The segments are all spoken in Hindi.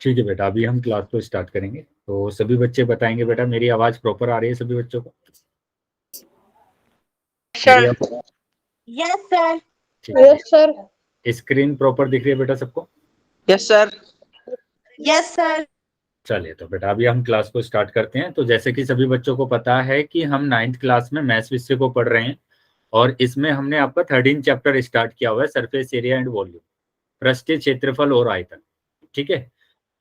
ठीक है बेटा, अभी हम क्लास को स्टार्ट करेंगे। तो सभी बच्चे बताएंगे बेटा, मेरी आवाज़ प्रॉपर आ रही है सभी बच्चों को? मेरी सर। आवाज़ यस सर। ठीक है। Yes sir. स्क्रीन प्रॉपर दिख रही है बेटा सबको? Yes sir. Yes sir. चलिए तो बेटा अभी हम क्लास को स्टार्ट करते हैं। तो जैसे कि सभी बच्चों को पता है कि हम 9th क्लास में मैथ्स विषय को पढ़ रहे हैं, और इसमें हमने आपका 13 चैप्टर स्टार्ट किया हुआ है, सरफेस एरिया एंड वॉल्यूम, पृष्ठीय क्षेत्रफल और आयतन। ठीक है।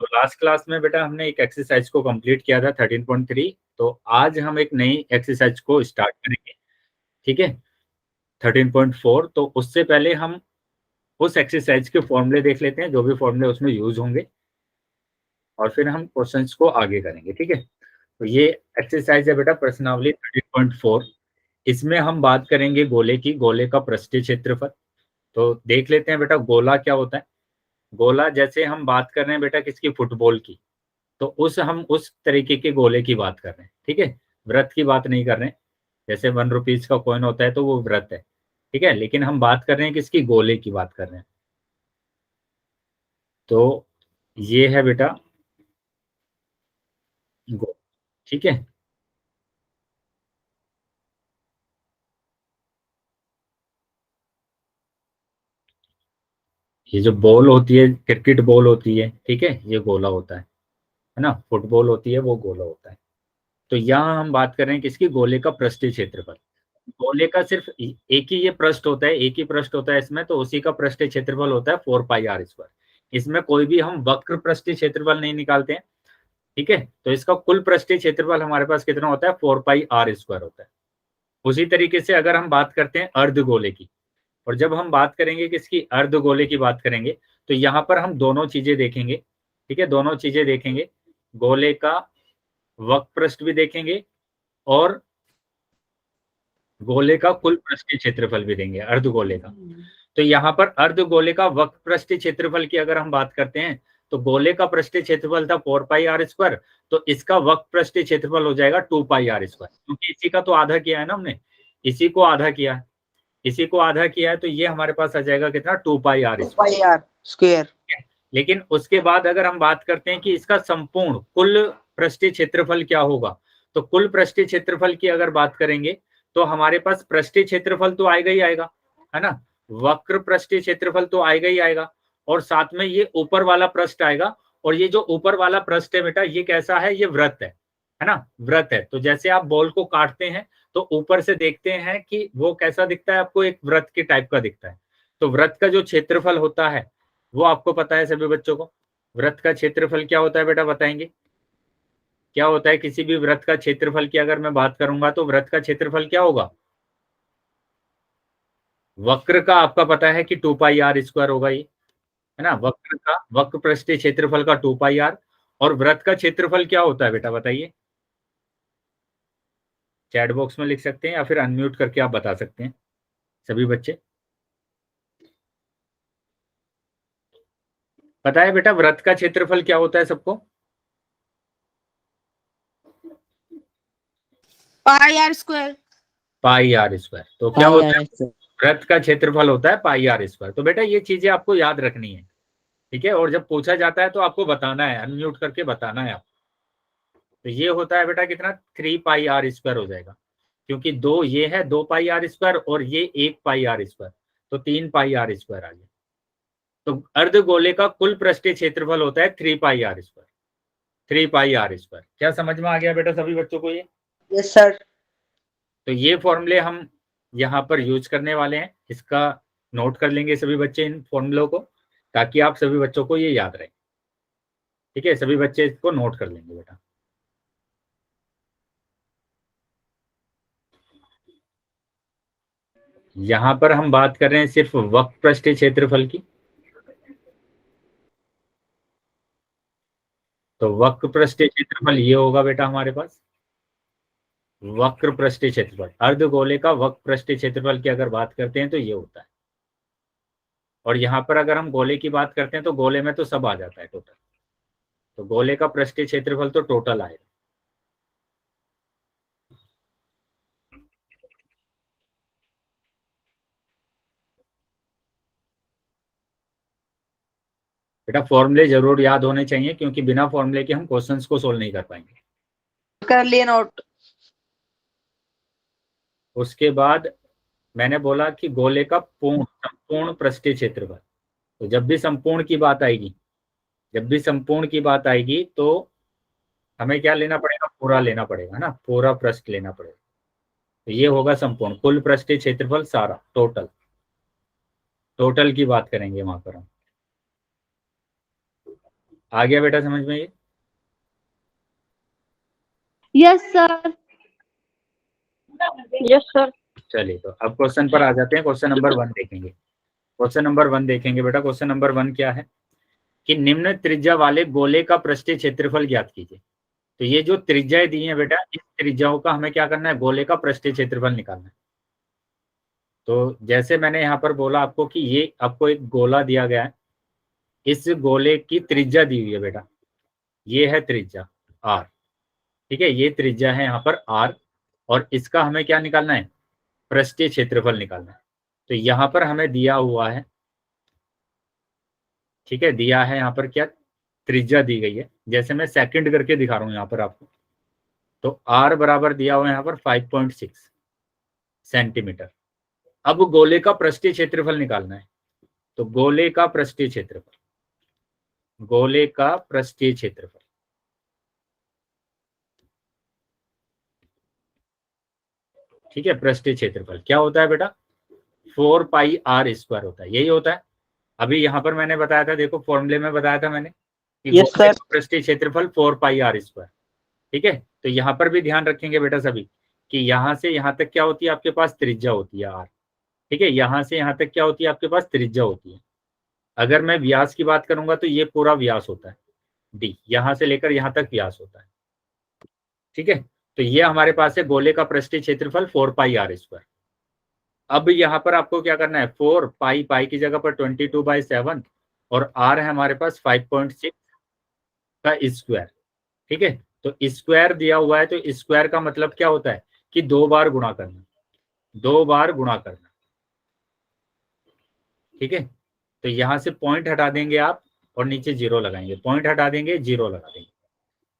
तो लास्ट क्लास में बेटा हमने एक एक्सरसाइज को कंप्लीट किया था 13.3। तो आज हम एक नई एक्सरसाइज को स्टार्ट करेंगे। ठीक है, 13.4। तो उससे पहले हम उस एक्सरसाइज के फॉर्मूले देख लेते हैं, जो भी फॉर्मूले उसमें यूज होंगे, और फिर हम क्वेश्चंस को आगे करेंगे। ठीक है। तो ये एक्सरसाइज है बेटा प्रश्नावली 13.4। इसमें हम बात करेंगे गोले की, गोले का पृष्ठीय क्षेत्रफल। तो देख लेते हैं बेटा गोला क्या होता है। गोला, जैसे हम बात कर रहे हैं बेटा किसकी, फुटबॉल की, तो हम उस तरीके के गोले की बात कर रहे हैं। ठीक है, वृत्त की बात नहीं कर रहे हैं। जैसे 1 रुपीज का कॉइन होता है तो वो वृत्त है। ठीक है, लेकिन हम बात कर रहे हैं किसकी, गोले की बात कर रहे हैं। तो ये है बेटा गोल। ठीक है। ये जो बॉल होती है, क्रिकेट बॉल होती है, ठीक है, ये गोला होता है ना। फुटबॉल होती है वो गोला होता है। तो यहाँ हम बात कर रहे हैं किसकी, गोले का पृष्ठीय क्षेत्रफल। गोले का सिर्फ एक ही ये पृष्ठ होता है, एक ही पृष्ठ होता है इसमें, तो उसी का पृष्ठीय क्षेत्रफल होता है 4πr²। इसमें कोई भी हम वक्र पृष्ठीय क्षेत्रफल नहीं निकालते हैं। ठीक है, तो इसका कुल पृष्ठीय क्षेत्रफल हमारे पास कितना होता है, 4πr² होता है। उसी तरीके से अगर हम बात करते हैं अर्धगोले की, और जब हम बात करेंगे किसकी, अर्धगोले की बात करेंगे, तो यहाँ पर हम दोनों चीजें देखेंगे। ठीक है, दोनों चीजें देखेंगे, गोले का वक्र पृष्ठ भी देखेंगे, और गोले का कुल पृष्ठीय क्षेत्रफल भी देंगे, अर्धगोले का। तो यहाँ पर अर्धगोले का वक्र पृष्ठीय क्षेत्रफल की अगर हम बात करते हैं, तो गोले का पृष्ठीय क्षेत्रफल था 4πr², तो इसका वक्र पृष्ठीय क्षेत्रफल हो जाएगा 2πr², क्योंकि इसी का तो आधा किया है ना हमने, इसी को आधा किया है, इसी को आधा किया है, तो ये हमारे पास आ जाएगा कितना, 2πr²। Pi r square. लेकिन उसके बाद अगर हम बात करते हैं कि इसका संपूर्ण कुल पृष्ठीय क्षेत्रफल क्या होगा, तो कुल पृष्ठीय क्षेत्रफल की अगर बात करेंगे, तो हमारे पास पृष्ठीय क्षेत्रफल तो आएगा ही आएगा, है ना। वक्र पृष्ठीय क्षेत्रफल तो आएगा ही आएगा, और साथ में ये ऊपर वाला पृष्ठ आएगा। और ये जो ऊपर वाला पृष्ठ है बेटा, ये कैसा है, ये वृत्त है ना, वृत्त है। तो जैसे आप बॉल को काटते हैं, तो ऊपर से देखते हैं कि वो कैसा दिखता है आपको, एक वृत्त के टाइप का दिखता है। तो वृत्त का जो क्षेत्रफल होता है वो आपको पता है सभी बच्चों को। वृत्त का क्षेत्रफल क्या होता है बेटा, बताएंगे क्या होता है किसी भी वृत्त का क्षेत्रफल की अगर मैं बात करूंगा, तो वृत्त का क्षेत्रफल क्या होगा। वक्र का आपका पता है कि 2πr² होगा ये, है ना। वक्र का, वक्र पृष्ठीय क्षेत्रफल का 2πr। और वृत्त का क्षेत्रफल क्या होता है बेटा, बताइए। चैट बॉक्स में लिख सकते हैं या फिर अनम्यूट करके आप बता सकते हैं सभी बच्चे। पता है बेटा वृत्त का क्षेत्रफल क्या होता है सबको? पाई आर स्क्वायर। πr²। तो क्या पाई होता आर है, स्क्वायर। वृत्त का क्षेत्रफल होता है πr²। तो बेटा ये चीजें आपको याद रखनी है। ठीक है, और जब पूछा जाता है तो आपको बताना है, अनम्यूट करके बताना है आप। तो ये होता है बेटा कितना, 3πr² हो जाएगा, क्योंकि दो ये है 2πr² और ये 1πr², तो 3πr² आ गया। तो अर्धगोले का कुल पृष्ठीय क्षेत्रफल होता है 3πr²। 3πr², क्या समझ में आ गया बेटा सभी बच्चों को ये? Yes sir. तो ये फॉर्मूले हम यहाँ पर यूज करने वाले हैं, इसका नोट कर लेंगे सभी बच्चे इन फॉर्मूलों को, ताकि आप सभी बच्चों को ये याद रहे। ठीक है, सभी बच्चे इसको नोट कर लेंगे बेटा। यहां पर हम बात कर रहे हैं सिर्फ वक्र पृष्ठीय क्षेत्रफल की। तो वक्र पृष्ठीय क्षेत्रफल ये होगा बेटा हमारे पास, वक्र पृष्ठीय क्षेत्रफल, अर्धगोले का वक्र पृष्ठीय क्षेत्रफल की अगर बात करते हैं तो ये होता है। और यहाँ पर अगर हम गोले की बात करते हैं, तो गोले में तो सब आ जाता है टोटल। तो गोले का पृष्ठीय क्षेत्रफल तो टोटल आएगा। बेटा फॉर्मूले जरूर याद होने चाहिए, क्योंकि बिना फॉर्मूले के हम क्वेश्चंस को सोल्व नहीं कर पाएंगे। कर लिए नोट। उसके बाद मैंने बोला कि गोले का संपूर्ण पृष्ठीय क्षेत्रफल। तो जब भी संपूर्ण की बात आएगी, तो हमें क्या लेना पड़ेगा, पूरा लेना पड़ेगा ना, पूरा पृष्ठ लेना पड़ेगा। तो ये होगा संपूर्ण, कुल पृष्ठीय क्षेत्रफल सारा, टोटल की बात करेंगे वहां पर हम। आ गया बेटा समझ में ये? Yes sir. Yes sir. चलिए तो अब क्वेश्चन पर आ जाते हैं। क्वेश्चन नंबर 1 देखेंगे। बेटा क्वेश्चन नंबर 1 क्या है कि निम्न त्रिज्या वाले गोले का पृष्ठीय क्षेत्रफल ज्ञात कीजिए। तो ये जो त्रिज्याएं दी हैं बेटा, इस त्रिज्याओं का हमें क्या करना है, गोले का पृष्ठीय क्षेत्रफल निकालना है। तो जैसे मैंने यहाँ पर बोला आपको कि ये आपको एक गोला दिया गया है, इस गोले की त्रिज्या दी हुई है बेटा, ये है त्रिज्या r, ठीक है, ये त्रिज्या है यहाँ पर r, और इसका हमें क्या निकालना है, पृष्ठीय क्षेत्रफल निकालना है। तो यहाँ पर हमें दिया हुआ है, ठीक है, दिया है यहाँ पर क्या, त्रिज्या दी गई है। जैसे मैं सेकंड करके दिखा रहा हूँ यहाँ पर आपको, तो r बराबर दिया हुआ है यहाँ पर 5.6 सेंटीमीटर। अब गोले का पृष्ठीय क्षेत्रफल निकालना है। तो गोले का पृष्ठीय क्षेत्रफल, ठीक है, पृष्ठीय क्षेत्रफल क्या होता है बेटा, 4 पाई r स्क्वायर होता है, यही होता है। अभी यहाँ पर मैंने बताया था, देखो फॉर्मूले में बताया था मैंने कि Yes, गोले sir. का पृष्ठीय क्षेत्रफल 4 पाई r स्क्वायर, ठीक है। तो यहाँ पर भी ध्यान रखेंगे बेटा सभी कि यहाँ से यहाँ तक क्या होती है आपके पास, त्रिज्या होती है r, ठीक है। यहाँ से यहाँ तक क्या होती है आपके पास, त्रिज्या होती है। अगर मैं व्यास की बात करूंगा तो ये पूरा व्यास होता है d, यहाँ से लेकर यहाँ तक व्यास होता है, ठीक है। तो ये हमारे पास है गोले का पृष्ठीय क्षेत्रफल 4 पाई r स्क्वायर। अब यहाँ पर आपको क्या करना है, 4 पाई की जगह पर 22/7 और r है हमारे पास 5.6 का स्क्वायर, ठीक है। तो स्क्वायर दिया हुआ है, तो स्क्वायर का मतलब क्या होता है कि 2 बार गुणा करना, ठीक है। तो यहां से पॉइंट हटा देंगे आप और नीचे 0 लगाएंगे, पॉइंट हटा देंगे, 0 लगा देंगे,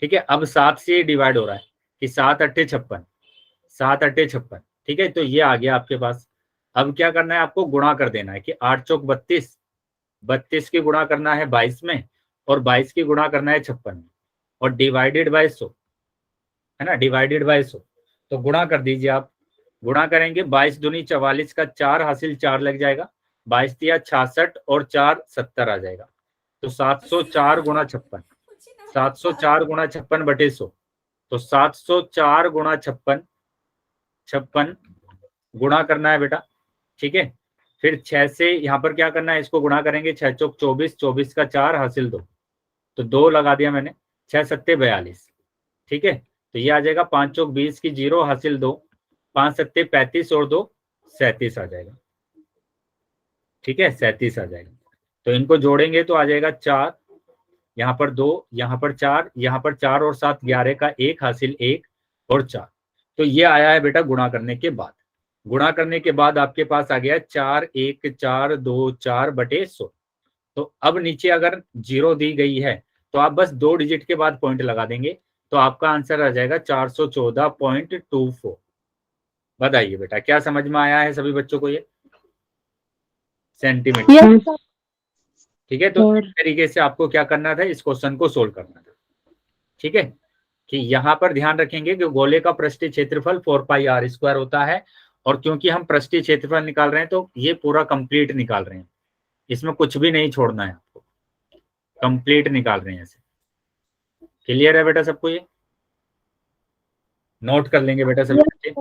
ठीक है। अब 7 से डिवाइड हो रहा है कि 7 अट्ठे 56, ठीक है। तो ये आ गया आपके पास। अब क्या करना है, आपको गुणा कर देना है कि 8 चौक 32, 32 की गुणा करना है 22 में, और 22 की गुणा करना है 56 में, और डिवाइडेड बाय 100, है ना, डिवाइडेड बाय 100। तो गुणा कर दीजिए आप, गुणा करेंगे 22 दूनी 44 का 4 हासिल 4 लग जाएगा, 22 तिया 66 और 4 70 आ जाएगा। तो 704 गुणा 56, 704 गुणा 56 बटे 100। तो 704 गुणा 56 गुणा करना है बेटा, ठीक है। फिर 6 से यहाँ पर क्या करना है, इसको गुणा करेंगे, 6 चौक 24, 24 का 4 हासिल 2, तो 2 लगा दिया मैंने, 6 सत्ते 42, ठीक है। तो ये आ जाएगा 5 चौक 20 की 0 हासिल 2, 5 सत्ते 35 और 2 37 आ जाएगा, ठीक है, 37 आ जाएगा। तो इनको जोड़ेंगे तो आ जाएगा 4, यहाँ पर 2, यहाँ पर 4, यहाँ पर 4 और 7 11 का 1 हासिल 1 और 4। तो ये आया है बेटा गुणा करने के बाद। गुणा करने के बाद आपके पास आ गया 4 1 4 2 4 बटे 100। तो अब नीचे अगर 0 दी गई है तो आप बस 2 डिजिट के बाद पॉइंट लगा देंगे, तो आपका आंसर आ जाएगा 414.24। बताइए बेटा क्या समझ में आया है सभी बच्चों को ये, सेंटीमीटर, यस ठीक है। तो इस तरीके से आपको क्या करना था, इस क्वेश्चन को सोल्व करना था, ठीक है। कि यहाँ पर ध्यान रखेंगे कि गोले का पृष्ठीय क्षेत्रफल 4 पाई r स्क्वायर होता है, और क्योंकि हम पृष्ठीय क्षेत्रफल निकाल रहे हैं तो ये पूरा कंप्लीट निकाल रहे हैं, इसमें कुछ भी नहीं छोड़ना है आपको, कंप्लीट निकाल रहे हैं ऐसे। क्लियर है बेटा सबको ये? नोट कर लेंगे बेटा सभी बच्चे,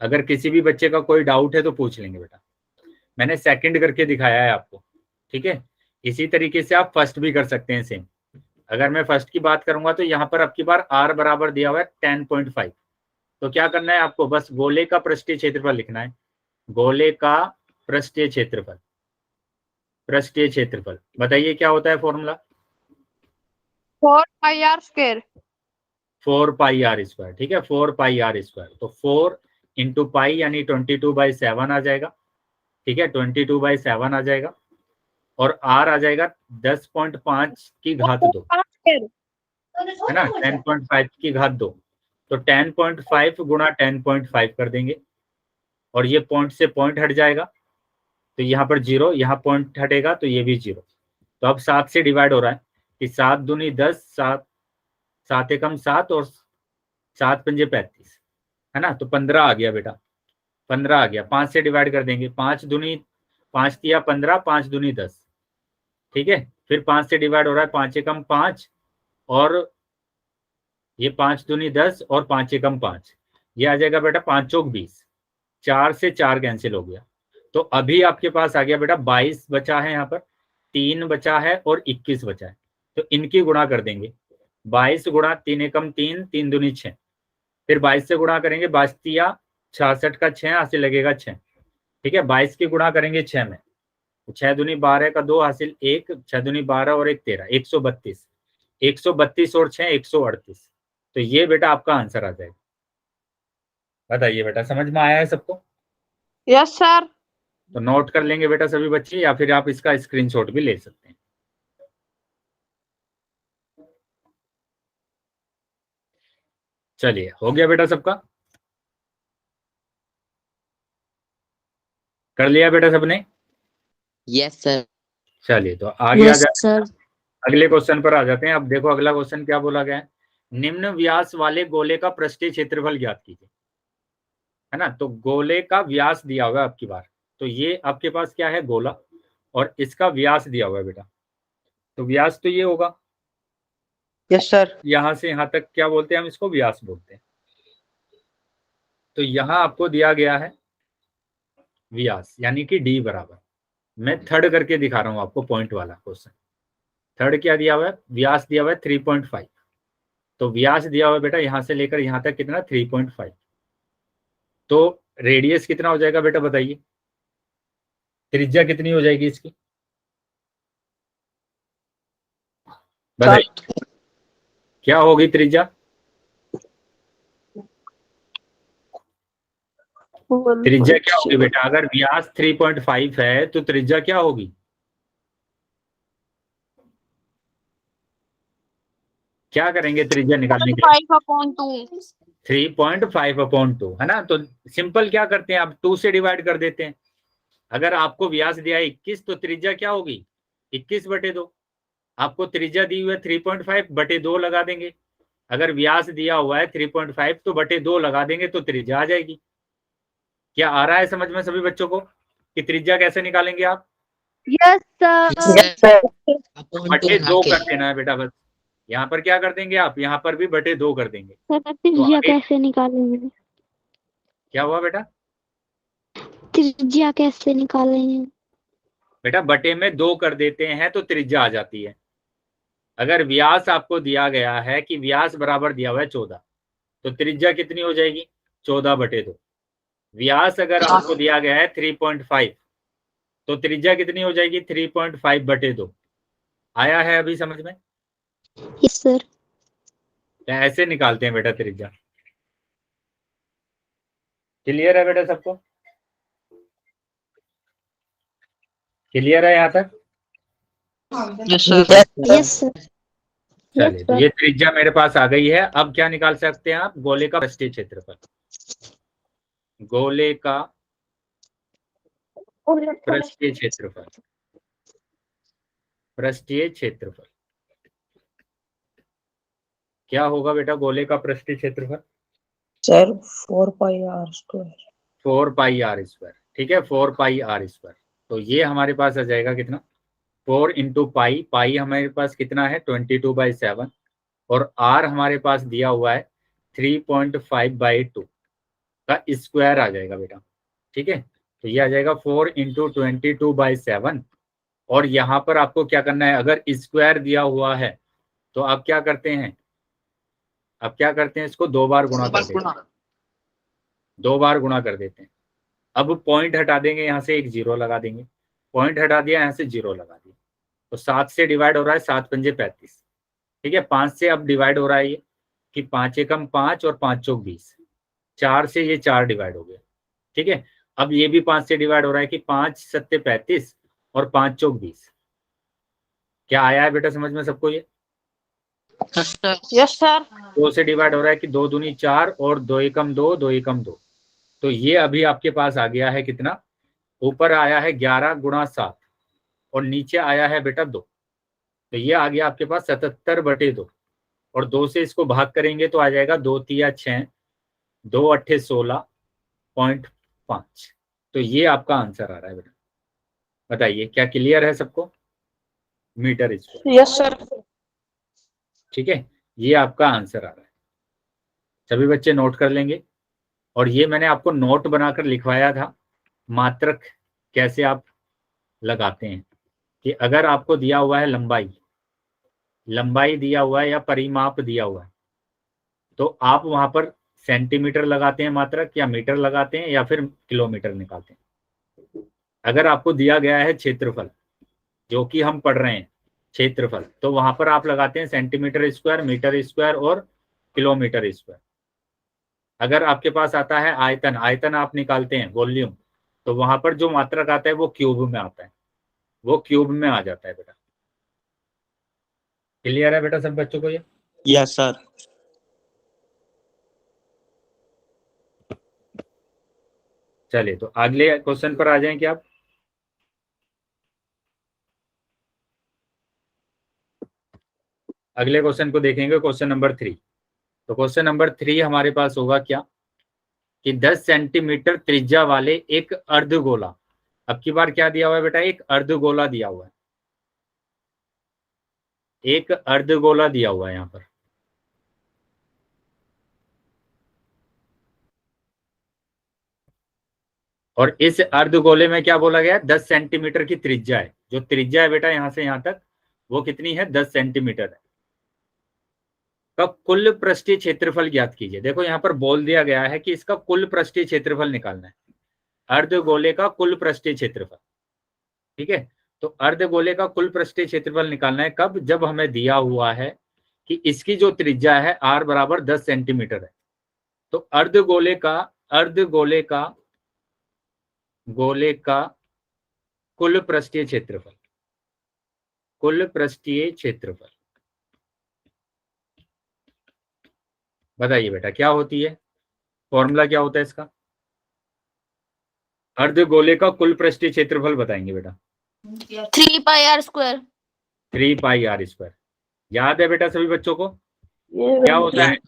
अगर किसी भी बच्चे का कोई डाउट है तो पूछ लेंगे बेटा। मैंने सेकंड करके दिखाया है आपको, ठीक है। इसी तरीके से आप फर्स्ट भी कर सकते हैं सेम। अगर मैं फर्स्ट की बात करूंगा तो यहाँ पर अब की बार r बराबर दिया हुआ है 10.5। तो क्या करना है आपको, बस गोले का पृष्ठीय क्षेत्रफल लिखना है, गोले का पृष्ठीय क्षेत्रफल, बताइए क्या होता है फॉर्मूला, 4 पाई r स्क्वायर। 4 पाई r स्क्वायर, ठीक है, 4 पाई r स्क्वायर। तो 4 इंटू पाई यानी 22/7 आ जाएगा, ठीक है, 22/7 आ जाएगा। और r आ जाएगा 10.5 की घात 2, है ना, 10.5 की घात 2। तो 10.5 गुणा 10.5 कर देंगे और ये पॉइंट से पॉइंट हट जाएगा, तो यहाँ पर 0, यहाँ पॉइंट हटेगा तो ये भी 0। तो अब 7 से डिवाइड हो रहा है कि 7 दूनी 10, 7 एकम 7 और 7 पंजे 35, है ना, तो 15 आ गया बेटा, 15 आ गया। 5 से डिवाइड कर देंगे, 5 दूनी 5 तिया 15, 5 दूनी 10, ठीक है। फिर 5 से डिवाइड हो रहा है, 5 एकम 5 और ये 5 दूनी 10 और 5 एकम 5, ये आ जाएगा बेटा 5 चौक 20, 4 से 4 कैंसिल हो गया। तो अभी आपके पास आ गया बेटा 22 बचा है, यहाँ पर 3 बचा है और 21 बचा है, तो इनकी गुणा कर देंगे। 22 गुणा 3 एकम 3, 3 दूनी 6, फिर 22 से गुणा करेंगे, 22 तिया 66 का 6 हासिल लगेगा 6, ठीक है। 22 की गुणा करेंगे 6 में, 6 दूनी 12 का 2 हासिल 1, 6 दूनी 12 और 1 13, 132, 132 और 6 138। तो ये बेटा आपका आंसर आ जाएगा। बताइए बेटा, समझ में आया है सबको? Yes sir. तो नोट कर लेंगे बेटा सभी बच्चे, या फिर आप इसका स्क्रीनशॉट भी ले सकते हैं। चलिए, हो गया बेटा सबका? कर लिया बेटा सबने? Yes sir. चलिए, तो आगे आ यस जाते हैं, सर। अगले क्वेश्चन पर आ जाते हैं। अब देखो अगला क्वेश्चन क्या बोला गया है, निम्न व्यास वाले गोले का पृष्ठीय क्षेत्रफल ज्ञात कीजिए, है ना। तो गोले का व्यास दिया हुआ है आपकी बार, तो ये आपके पास क्या है, गोला, और इसका व्यास दिया हुआ है बेटा। तो व्यास तो ये होगा, यस सर। यहां से यहां तक क्या बोलते हैं हम इसको, व्यास बोलते हैं। तो यहां आपको दिया गया है व्यास, यानी कि d बराबर, मैं थर्ड करके दिखा रहा हूं आपको, पॉइंट वाला क्वेश्चन। थर्ड क्या दिया हुआ है, व्यास दिया हुआ है 3.5। तो व्यास दिया हुआ है बेटा यहां से लेकर यहां तक कितना, 3.5। तो रेडियस कितना हो जाएगा बेटा, बताइए, त्रिज्या कितनी हो जाएगी इसकी, बताइए क्या होगी त्रिज्या? त्रिज्या क्या होगी बेटा, अगर व्यास 3.5 है तो त्रिज्या क्या होगी? क्या करेंगे त्रिज्या निकालने के लिए? 5/2। 3.5/2, है ना। तो सिंपल क्या करते हैं, आप 2 से डिवाइड कर देते हैं। अगर आपको व्यास दिया है 21, तो त्रिज्या क्या होगी, 21/2। आपको त्रिज्या दी हुई है 3.5/2 लगा देंगे। अगर व्यास दिया हुआ है 3.5 तो बटे 2 लगा देंगे तो त्रिज्या आ जाएगी। क्या आ रहा है समझ में सभी बच्चों को कि त्रिज्या कैसे निकालेंगे आप? Yes sir. Yes sir. बटे 2 कर देना है बेटा, बस। यहाँ पर क्या कर देंगे आप, यहाँ पर भी बटे 2 कर देंगे। त्रिज्या आगे कैसे निकालेंगे? क्या हुआ बेटा? त्रिज्या कैसे निकालेंगे? बेटा बटे में 2 कर देते हैं तो त्रिज्या आ जाती है। अगर व्यास आपको दिया गया है कि व्यास बराबर दिया हुआ है 14, तो त्रिज्या कितनी हो जाएगी, 14/2। व्यास अगर आपको दिया गया है 3.5, तो त्रिज्या कितनी हो जाएगी, 3.5/2। आया है अभी समझ में? Yes sir. तो ऐसे निकालते हैं बेटा त्रिज्या। क्लियर है बेटा सबको? क्लियर है यहाँ तक? Yes sir. Yes sir. चलिए, तो ये त्रिज्या मेरे पास आ गई है। अब क्या निकाल सकते हैं आप, गोले का पृष्ठीय क्षेत्रफल। गोले का पृष्ठीय क्षेत्रफल, पृष्ठीय क्षेत्रफल क्या होगा बेटा, गोले का पृष्ठीय क्षेत्रफल? Sir 4πr²। 4πr², ठीक है, 4πr²। तो ये हमारे पास आ जाएगा कितना, 4 × पाई, पाई हमारे पास कितना है 22/7, और r हमारे पास दिया हुआ है 3.5/2 का स्क्वायर आ जाएगा बेटा, ठीक है। तो ये आ जाएगा 4 × 22/7। और यहाँ पर आपको क्या करना है, अगर स्क्वायर दिया हुआ है तो आप क्या करते हैं, आप क्या करते हैं, इसको 2 बार गुणा कर देते हैं, 2 बार गुणा कर देते हैं। अब पॉइंट हटा देंगे, यहाँ से एक 0 लगा देंगे, पॉइंट हटा दिया, यहाँ से 0 लगा दिया। तो 7 से डिवाइड हो रहा है, 7 पंजे 35, ठीक है। 5 से अब डिवाइड हो रहा है ये कि 5 एकम 5 और 5 चौक 20, 4 से ये 4 डिवाइड हो गया, ठीक है। अब ये भी 5 से डिवाइड हो रहा है कि 5 सत्ते 35 और 5 चौक 20, क्या आया है बेटा समझ में सबको? ये यस सर। 2 से डिवाइड हो रहा है कि 2 दूनी 4 और 2 एकम 2, 2 एकम 2। तो ये अभी आपके पास आ गया है कितना? ऊपर आया है 11 गुणा 7 और नीचे आया है बेटा 2। तो ये आ गया आपके पास 77/2 और 2 से इसको भाग करेंगे तो आ जाएगा 2 तिया 6, 2 अट्ठे 16.5। तो ये आपका आंसर आ रहा है बेटा। बताइए क्या क्लियर है सबको? Metre square. Yes sir. ठीक है, ये आपका आंसर आ रहा है। सभी बच्चे नोट कर लेंगे। और ये मैंने आपको नोट बनाकर लिखवाया था मात्रक कैसे आप लगाते हैं, कि अगर आपको दिया हुआ है लंबाई दिया हुआ है या परिमाप दिया हुआ है, तो आप वहां पर सेंटीमीटर लगाते हैं मात्रक, या मीटर लगाते हैं, या फिर किलोमीटर निकालते हैं। अगर आपको दिया गया है क्षेत्रफल, जो कि हम पढ़ रहे हैं क्षेत्रफल, तो वहां पर आप लगाते हैं सेंटीमीटर स्क्वायर, मीटर स्क्वायर और किलोमीटर स्क्वायर। अगर आपके पास आता है आयतन आप निकालते हैं वॉल्यूम, तो वहां पर जो मात्रक आता है वो क्यूब में आता है, वो क्यूब में आ जाता है बेटा। क्लियर है बेटा सब बच्चों को ये? Yes sir. चलिए तो अगले क्वेश्चन पर आ जाएं क्या आप? अगले क्वेश्चन को देखेंगे, क्वेश्चन नंबर 3। तो क्वेश्चन नंबर 3 हमारे पास होगा क्या, कि 10 सेंटीमीटर त्रिज्या वाले एक अर्धगोला, अब की बार क्या दिया हुआ है बेटा? एक अर्धगोला दिया हुआ है, एक अर्धगोला दिया हुआ है यहाँ पर। और इस अर्धगोले में क्या बोला गया है? 10 सेंटीमीटर की त्रिज्या है। जो त्रिज्या है बेटा यहां से यहां तक, वो कितनी है? 10 सेंटीमीटर है। का कुल पृष्ठीय क्षेत्रफल ज्ञात कीजिए। देखो यहाँ पर बोल दिया गया है कि इसका कुल पृष्ठीय क्षेत्रफल निकालना है, अर्धगोले का कुल पृष्ठीय क्षेत्रफल। ठीक है, तो अर्धगोले का कुल पृष्ठीय क्षेत्रफल निकालना है कब? जब हमें दिया हुआ है कि इसकी जो त्रिज्या है r बराबर 10 सेंटीमीटर है। तो गोले का कुल पृष्ठीय क्षेत्रफल, कुल पृष्ठीय क्षेत्रफल बताइए बेटा क्या होती है? फॉर्मूला क्या होता है इसका? अर्धगोले का कुल पृष्ठीय क्षेत्रफल बताएंगे बेटा। 3πr²। 3πr²। याद है बेटा सभी बच्चों को? क्या होता है?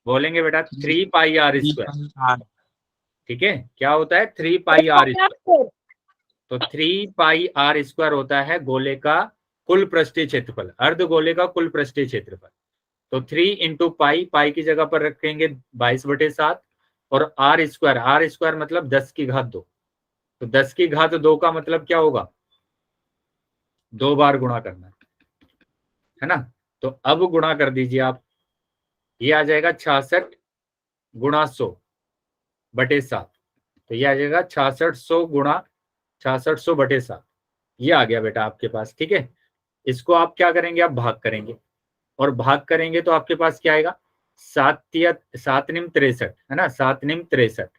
बोलेंगे बेटा 3πr²। ठीक है, क्या होता है? 3πr²। तो 3πr² होता है गोले का कुल पृष्ठीय क्षेत्रफल, अर्धगोले का कुल पृष्ठीय क्षेत्रफल। तो 3 इंटू पाई की जगह पर रखेंगे 22/7 और r² मतलब 10 की घात 2। तो 10 की घात 2 का मतलब क्या होगा? 2 बार गुणा करना है ना। तो अब गुणा कर दीजिए आप, ये आ जाएगा 66 गुणा 100/7। तो ये आ जाएगा 6600 गुणा 6600/7। ये आ गया बेटा आपके पास। ठीक है, इसको आप क्या करेंगे? आप भाग करेंगे, और भाग करेंगे तो आपके पास क्या आएगा? 7 निम 63 है ना, 7 निम 63।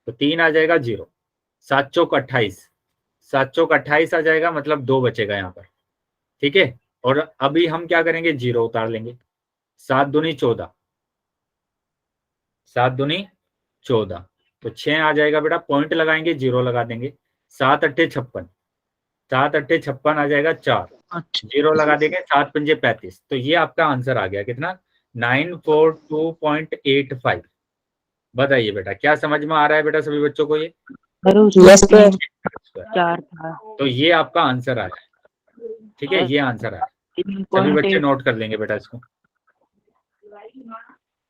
तो 3 आ जाएगा 0, 7 चौक 28, 7 चौक 28 आ जाएगा, मतलब 2 बचेगा यहाँ पर। ठीक है, और अभी हम क्या करेंगे? 0 उतार लेंगे। 7 दूनी 14, 7 दूनी 14, तो 6 आ जाएगा बेटा। पॉइंट लगाएंगे, 0 लगा देंगे। 7 अट्ठे 56, 7 अट्ठे 56 आ जाएगा 4, 0 लगा देंगे। 7 पंजे 35। तो ये आपका आंसर आ गया कितना? 942.85। बताइए बेटा क्या समझ में आ रहा है बेटा सभी बच्चों को ये? Yes sir. तो ये आपका आंसर आया। ठीक है, ये आंसर आया। सभी बच्चे नोट कर लेंगे बेटा इसको।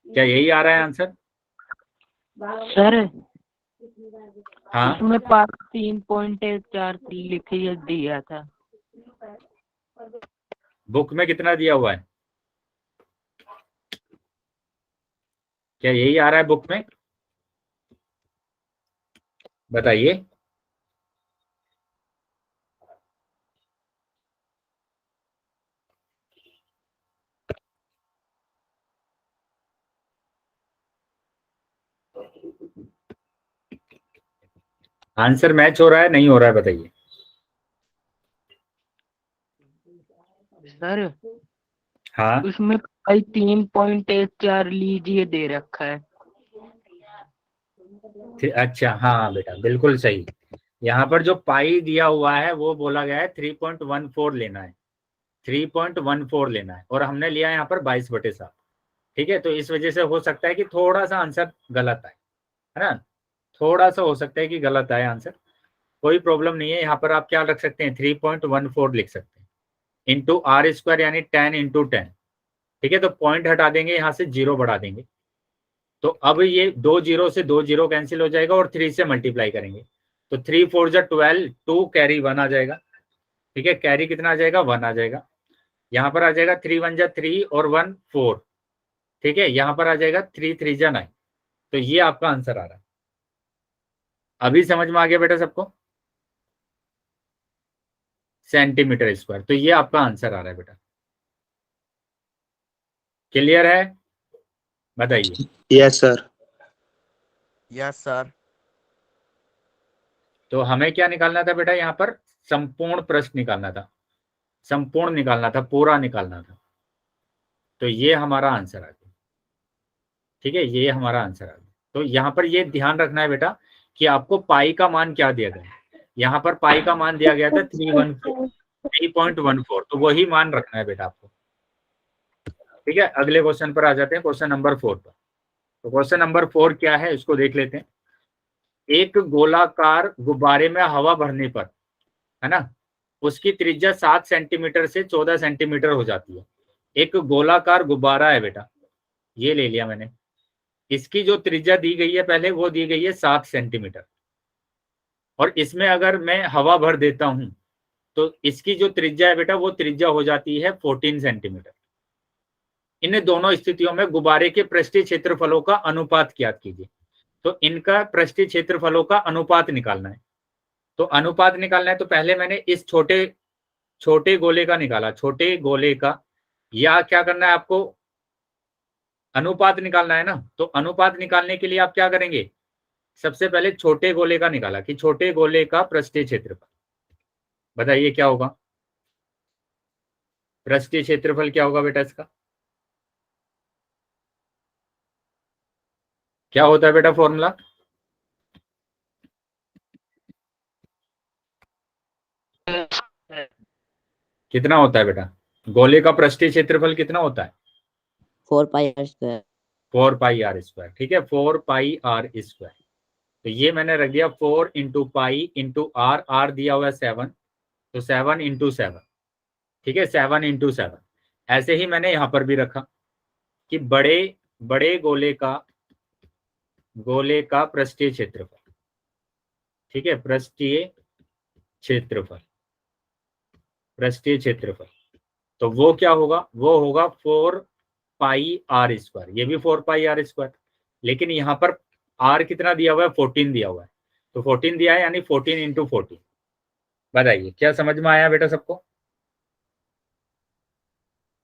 क्या यही आ रहा है आंसर? सर हाँ, इसमें पास 3.43 लिखे दिया था। बुक में कितना दिया हुआ है? क्या यही आ रहा है बुक में? बताइए। आंसर मैच हो रहा है, नहीं हो रहा है? बताइए। सर हाँ उसमें पाई 3.14 लीजिए दे रखा है। अच्छा, हाँ बेटा बिल्कुल सही। यहाँ पर जो पाई दिया हुआ है वो बोला गया है 3.14 लेना है, 3.14 लेना है, और हमने लिया है यहाँ पर 22/7। ठीक है, तो इस वजह से हो सकता है कि थोड़ा सा आंसर गलत आए, है ना, थोड़ा सा हो सकता है कि गलत आए आंसर। कोई प्रॉब्लम नहीं है, यहाँ पर आप क्या रख सकते हैं, 3.14 लिख सकते हैं, इंटू आर स्क्वायर यानी 10 × 10। ठीक है, तो पॉइंट हटा देंगे, यहाँ से 0 बढ़ा देंगे, तो अब ये 2 0 से 2 0 कैंसिल हो जाएगा और 3 से मल्टीप्लाई करेंगे, तो 3 4 जा 12, 2 कैरी 1 आ जाएगा। ठीक है, कैरी कितना आ जाएगा, 1 आ जाएगा। यहाँ पर आ जाएगा 3 1 जा 3 और 1 4। ठीक है, यहाँ पर आ जाएगा 3 3 जा 9। तो ये आपका आंसर आ रहा है। अभी समझ में आ गया बेटा सबको, सेंटीमीटर स्क्वायर, तो ये आपका आंसर आ रहा है बेटा। क्लियर है, बताइए। Yes sir. Yes sir. तो हमें क्या निकालना था बेटा, यहाँ पर संपूर्ण पृष्ठ निकालना था, संपूर्ण निकालना था, पूरा निकालना था। तो ये हमारा आंसर आ गया। ठीक है, ये हमारा आंसर आ गया। तो यहाँ पर ये ध्यान रखना है बेटा कि आपको पाई का मान क्या दिया गया है। यहाँ पर पाई का मान दिया गया था 3.14, तो वही मान रखना है बेटा आपको। ठीक है, अगले क्वेश्चन पर आ जाते हैं, क्वेश्चन नंबर 4 पर। तो क्वेश्चन नंबर 4 क्या है, इसको देख लेते हैं। एक गोलाकार गुब्बारे में हवा भरने पर, है ना, उसकी त्रिज्या 7 सेंटीमीटर से 14 सेंटीमीटर हो जाती है। एक गोलाकार गुब्बारा है बेटा, ये ले लिया मैंने, इसकी जो त्रिज्या दी गई है पहले, वो दी गई है 7 सेंटीमीटर, और इसमें अगर मैं हवा भर देता हूं तो इसकी जो त्रिज्या है बेटा, वो त्रिज्या हो जाती है 14 सेंटीमीटर। इन दोनों स्थितियों में गुब्बारे के पृष्ठीय क्षेत्रफलों का अनुपात ज्ञात कीजिए। तो इनका पृष्ठीय क्षेत्रफलों का अनुपात निकालना है। तो अनुपात निकालना है, तो पहले मैंने इस छोटे गोले का निकाला, छोटे गोले का, या क्या करना है आपको, अनुपात निकालना है ना। तो अनुपात निकालने के लिए आप क्या करेंगे, सबसे पहले छोटे गोले का निकाला कि छोटे गोले का पृष्ठीय क्षेत्रफल, बताइए क्या होगा, पृष्ठीय क्षेत्रफल क्या होगा बेटा इसका, क्या होता है बेटा फॉर्मूला, कितना होता है बेटा, गोले का पृष्ठीय क्षेत्रफल कितना होता है, 4 pi r square. 4 pi r square. ठीक है, 4 पाई आर स्क्वायर। तो ये मैंने रख दिया 4 into pi into r, r दिया हुआ है 7, तो 7 इंटू 7। ठीक है, 7 इंटू 7। ऐसे ही मैंने यहाँ पर भी रखा कि बड़े गोले का पृष्ठीय क्षेत्रफल। ठीक है, पृष्ठीय क्षेत्रफल, तो वो क्या होगा, वो होगा 4 पाई आर स्क्वायर, ये भी 4 पाई आर स्क्वायर, लेकिन यहाँ पर आर कितना दिया हुआ है, 14 दिया हुआ है, तो 14 दिया है यानी 14 इंटू 14। बताइए क्या समझ में आया बेटा सबको।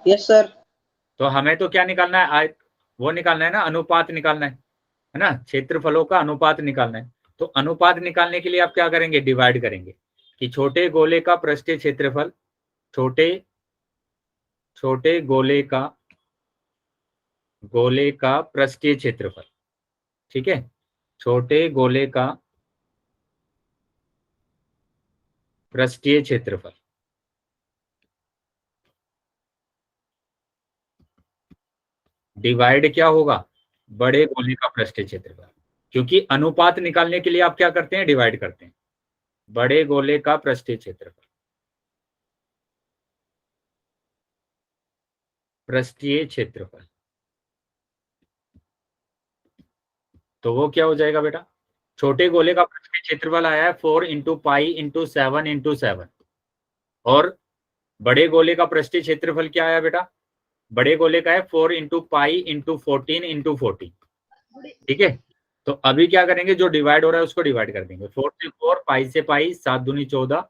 Yes sir. तो हमें तो क्या निकालना है, वो निकालना है ना, अनुपात निकालना है ना, क्षेत्रफलों का अनुपात निकालना है। तो अनुपात निकालने के लिए आप क्या करेंगे, डिवाइड करेंगे कि छोटे गोले का पृष्ठीय क्षेत्रफल, छोटे गोले का पृष्ठीय क्षेत्रफल। ठीक है, छोटे गोले का पृष्ठीय क्षेत्रफल डिवाइड क्या होगा, बड़े गोले का पृष्ठीय क्षेत्रफल, क्योंकि अनुपात निकालने के लिए आप क्या करते हैं, डिवाइड करते हैं, बड़े गोले का पृष्ठीय क्षेत्रफल, तो वो क्या हो जाएगा बेटा, छोटे गोले का पृष्ठीय क्षेत्रफल आया है 4 इंटू पाई इंटू 7 इंटू 7, और बड़े गोले का पृष्ठीय क्षेत्रफल क्या आया बेटा, बड़े गोले का है 4 इंटू पाई इंटू 14 इंटू 14। ठीक है, तो अभी क्या करेंगे, जो डिवाइड हो रहा है उसको डिवाइड कर देंगे, 4 से 4, पाई से पाई, 7 दूनी 14,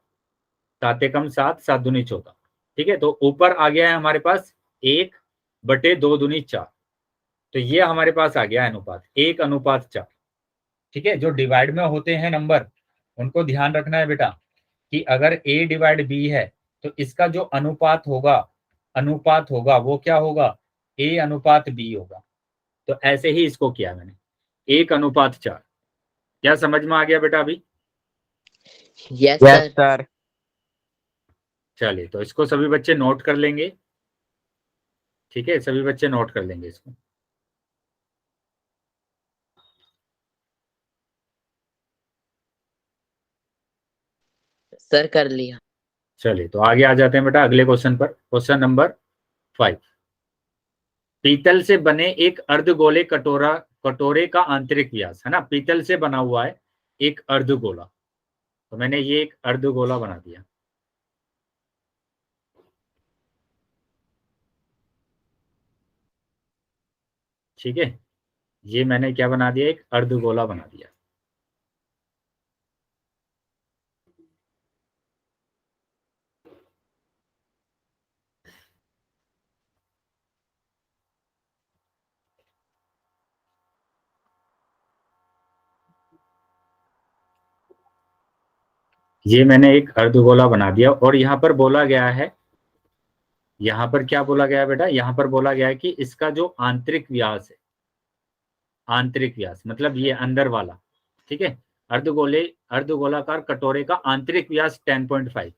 7 एकम 7, 7 दूनी 14। ठीक है, तो ऊपर आ गया है हमारे पास 1/2 दूनी 4, तो ये हमारे पास आ गया अनुपात 1:4। ठीक है, जो डिवाइड में होते हैं नंबर, उनको ध्यान रखना है बेटा कि अगर a डिवाइड b है तो इसका जो अनुपात होगा अनुपात होगा वो क्या होगा, A अनुपात B होगा। तो ऐसे ही इसको किया मैंने, 1:4। क्या समझ में आ गया बेटा अभी? Yes, Yes, sir. sir. चलिए, तो इसको सभी बच्चे नोट कर लेंगे। ठीक है, सभी बच्चे नोट कर लेंगे इसको। सर कर लिया। चलिए, तो आगे आ जाते हैं बेटा अगले क्वेश्चन पर। Question number 5। पीतल से बने एक अर्धगोले कटोरे का आंतरिक व्यास, है ना, पीतल से बना हुआ है एक अर्धगोला। तो मैंने ये एक अर्धगोला बना दिया। ठीक है, ये मैंने क्या बना दिया, एक अर्धगोला बना दिया। ये मैंने एक अर्धगोला बना दिया और यहाँ पर बोला गया है, यहाँ पर क्या बोला गया है बेटा, यहाँ पर बोला गया है कि इसका जो आंतरिक व्यास है, आंतरिक व्यास मतलब ये अंदर वाला, ठीक है, अर्धगोलाकार कटोरे का आंतरिक व्यास 10.5 है।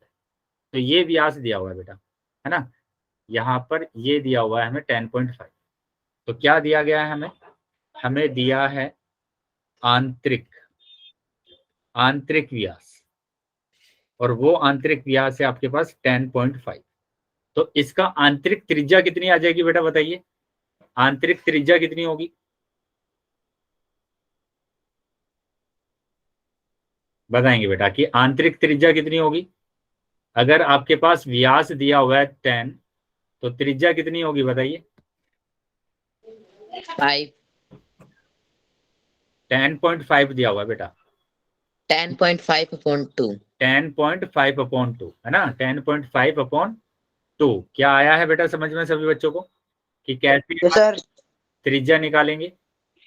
तो ये व्यास दिया हुआ है बेटा, है ना, यहाँ पर ये दिया हुआ है हमें 10.5। तो क्या दिया गया है हमें, हमें दिया है आंतरिक व्यास, और वो आंतरिक व्यास है आपके पास 10.5। तो इसका आंतरिक त्रिज्या कितनी आ जाएगी बेटा, बताइए आंतरिक त्रिज्या कितनी होगी? बताएंगे बेटा कि आंतरिक त्रिज्या कितनी होगी। अगर आपके पास व्यास दिया हुआ है 10, तो त्रिज्या कितनी होगी बताइए? 5 10.5 दिया हुआ है बेटा, 10.5/2 10.5/2 है ना, 10.5/2। क्या आया है बेटा समझ में सभी बच्चों को कि कैसे Yes, sir. त्रिज्या निकालेंगे?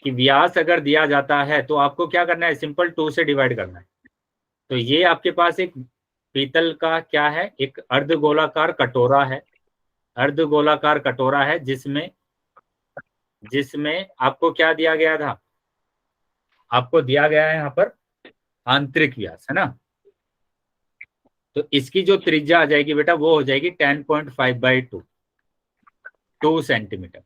कि व्यास अगर दिया जाता है तो आपको क्या करना है, सिंपल 2 से डिवाइड करना है। तो ये आपके पास एक पीतल का क्या है, एक अर्धगोलाकार कटोरा है, अर्धगोलाकार कटोरा है जिसमें आपको क्या दिया गया था, आपको दिया गया है यहाँ पर आंतरिक व्यास, है ना। तो इसकी जो त्रिज्या आ जाएगी बेटा वो हो जाएगी 10.5/2, 2 सेंटीमीटर।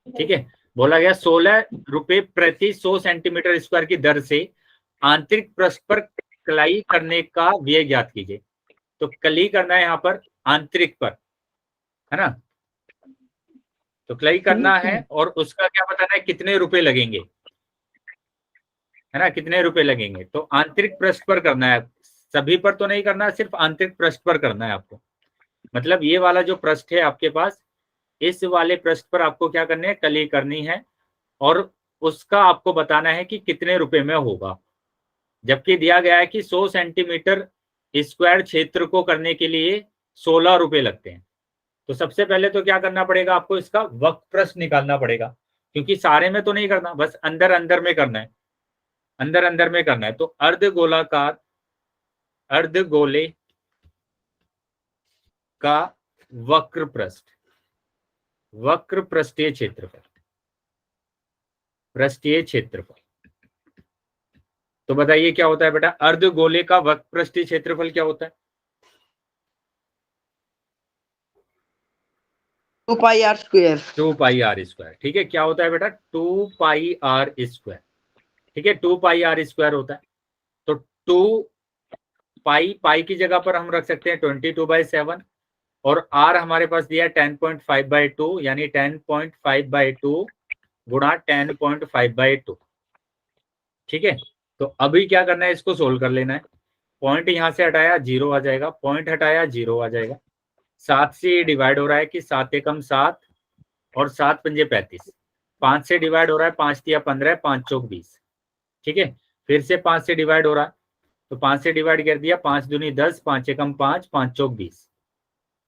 ठीक है, बोला गया 16 रुपए प्रति 100 सेंटीमीटर स्क्वायर की दर से आंतरिक पृष्ठ पर कलाई करने का व्यय ज्ञात कीजिए। तो कली करना है यहाँ पर आंतरिक पर, है ना, तो कलाई करना है और उसका क्या बताना है, कितने रुपए लगेंगे, है ना, कितने रुपए लगेंगे। तो आंतरिक पृष्ठ पर करना है, सभी पर तो नहीं करना है, सिर्फ आंतरिक पृष्ठ पर करना है आपको। मतलब ये वाला जो पृष्ठ है आपके पास, इस वाले पृष्ठ पर आपको क्या करनी है, कली करनी है और उसका आपको बताना है कि कितने रुपए में होगा। जबकि दिया गया है कि 100 सेंटीमीटर स्क्वायर क्षेत्र को करने के लिए 16 रुपए लगते हैं। तो सबसे पहले तो क्या करना पड़ेगा आपको, इसका वक्र पृष्ठ निकालना पड़ेगा, क्योंकि सारे में तो नहीं करना, बस अंदर अंदर में करना है, अंदर अंदर में करना है। तो अर्धगोले का वक्र पृष्ठीय क्षेत्रफल, तो बताइए क्या होता है बेटा, अर्धगोले का वक्र पृष्ठीय क्षेत्रफल क्या होता है? 2πr²। 2πr²। ठीक है, क्या होता है बेटा, 2πr²। ठीक है, 2πr² होता है। तो 2 पाई की जगह पर हम रख सकते हैं 22/7 और r हमारे पास दिया है 10.5/2, यानी 10.5/2 गुणा 10.5/2। ठीक है, तो अभी क्या करना है, इसको सोल्व कर लेना है। पॉइंट यहां से हटाया 0 आ जाएगा, पॉइंट हटाया 0 आ जाएगा। 7 से ये डिवाइड हो रहा है कि 7 एकम 7 और 7 पंजे 35। 5 से डिवाइड हो रहा है, 5 तिया 15, 5 चौक 20। ठीक है, फिर से 5 से डिवाइड हो रहा है, तो 5 से डिवाइड कर दिया, 5 दूनी 10, 5 एकम 5, 5 चौक 20।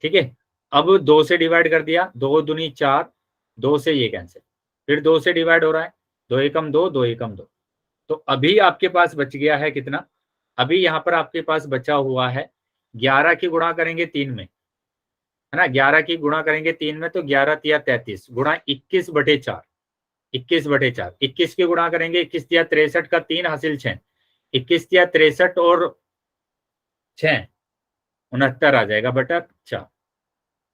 ठीक है, अब 2 से डिवाइड कर दिया, 2 दूनी 4, 2 से ये कैंसिल, फिर 2 से डिवाइड हो रहा है, 2 एकम 2, 2 एकम 2। तो अभी आपके पास बच गया है कितना, अभी यहाँ पर आपके पास बचा हुआ है 11 की गुणा करेंगे 3 में, है है ना। 11 की गुणा करेंगे 3 में तो 11 तिया 33 गुणा 21/4, 21/4, 21 की गुणा करेंगे 21 तिया 63 का 3 हासिल 6, 21 तिया 63 और 6 69 आ जाएगा बटा 4।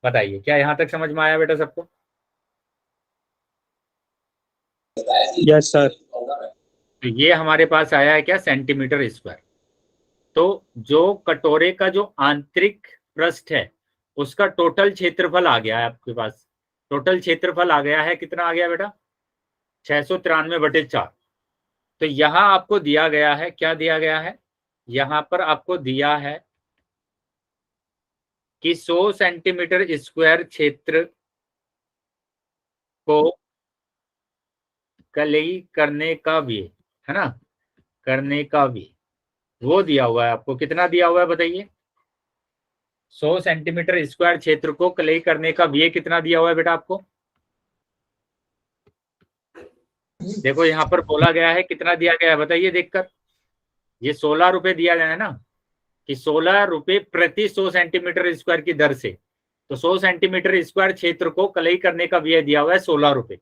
बताइए क्या यहां तक समझ में आया बेटा सबको? Yes sir. तो ये हमारे पास आया है क्या, सेंटीमीटर स्क्वायर। तो जो कटोरे का जो आंतरिक पृष्ठ है उसका टोटल क्षेत्रफल आ गया है आपके पास। टोटल क्षेत्रफल आ गया है, कितना आ गया बेटा, 693/4। तो यहां आपको दिया गया है, क्या दिया गया है, यहां पर आपको दिया है कि 100 सेंटीमीटर स्क्वायर क्षेत्र को कलई करने का व्यय, है ना, करने का व्यय वो दिया हुआ है आपको। कितना दिया हुआ है बताइए? 100 सेंटीमीटर स्क्वायर क्षेत्र को कलई करने का व्यय कितना दिया हुआ है बेटा आपको? देखो यहाँ पर बोला गया है, कितना दिया गया है बताइए देखकर। ये 16 रुपए दिया गया है ना, कि 16 रुपए प्रति 100 सेंटीमीटर स्क्वायर की दर से। तो 100 सेंटीमीटर स्क्वायर क्षेत्र को कलई करने का व्यय दिया हुआ है 16 रुपए।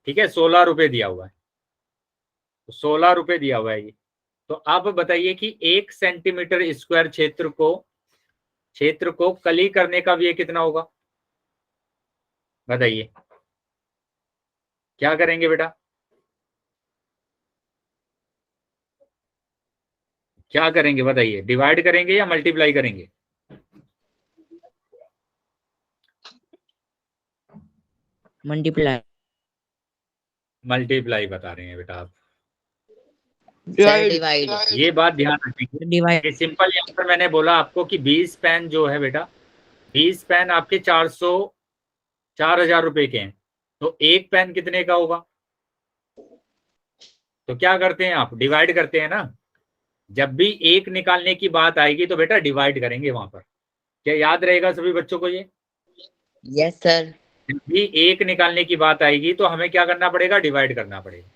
ठीक है, 16 रुपए दिया हुआ है, तो 16 रुपए दिया हुआ है ये। तो आप बताइए कि 1 सेंटीमीटर स्क्वायर क्षेत्र को कली करने का व्यय कितना होगा? बताइए क्या करेंगे बेटा, क्या करेंगे बताइए? डिवाइड करेंगे या मल्टीप्लाई करेंगे? मल्टीप्लाई। मल्टीप्लाई बता रहे हैं बेटा आप। डिवाइड। ये बात ध्यान रखेंगे, डिवाइड। सिंपल यहाँ पर मैंने बोला आपको कि 20 पेन जो है बेटा, 20 पेन आपके 4,000 रुपए के हैं, तो एक पेन कितने का होगा? तो क्या करते हैं आप, डिवाइड करते हैं ना। जब भी एक निकालने की बात आएगी तो बेटा डिवाइड करेंगे वहां पर। क्या याद रहेगा सभी बच्चों को ये? Yes sir. जब भी एक निकालने की बात आएगी तो हमें क्या करना पड़ेगा, डिवाइड करना पड़ेगा।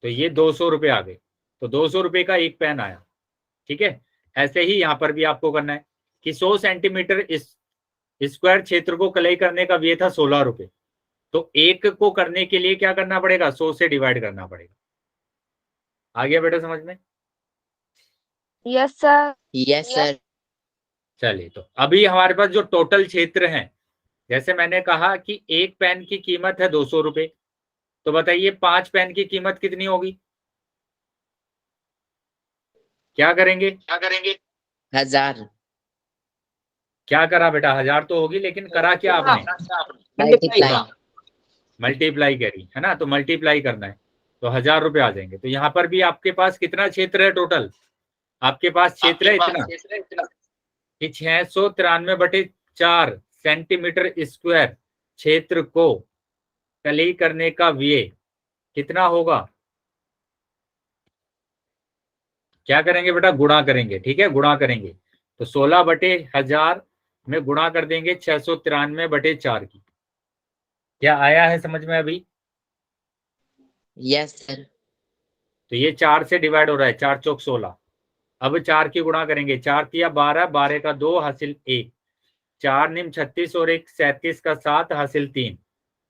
तो ये 200 रुपए आ गए, तो 200 रुपए का एक पेन आया। ठीक है, ऐसे ही यहां पर भी आपको करना है कि 100 सेंटीमीटर स्क्वायर क्षेत्र को कलई करने का व्यय था 16 रुपए। तो एक को करने के लिए क्या करना पड़ेगा, 100 से डिवाइड करना पड़ेगा। आ गया बेटा समझ में? Yes sir. Yes sir. चलिए, तो अभी हमारे पास जो टोटल क्षेत्र है, जैसे मैंने कहा कि एक पेन की कीमत है 200 रुपए, तो बताइए 5 पेन की कीमत कितनी होगी? क्या करेंगे? 1000। क्या करा बेटा, 1000 तो होगी, लेकिन करा क्या आपने? मल्टीप्लाई। मल्टीप्लाई करी है ना, तो मल्टीप्लाई करना है तो 1000 रुपए आ जाएंगे। तो यहाँ पर भी आपके पास कितना क्षेत्र है टोटल? आपके पास क्षेत्र है इतना कि 693/4 सेंटीमीटर स्क्वायर क्षेत्र को कलई करने का व्यय कितना होगा? क्या करेंगे बेटा, गुणा करेंगे। ठीक है, गुणा करेंगे तो 16/1000 में गुणा कर देंगे 693/4 की। क्या आया है समझ में अभी? Yes sir. तो ये 4 से डिवाइड हो रहा है, 4 चौक 16। अब 4 की गुणा करेंगे, 4 तिया 12, 12 का 2 हासिल 1, 4 निम 36 और 1 37 का 7 हासिल 3,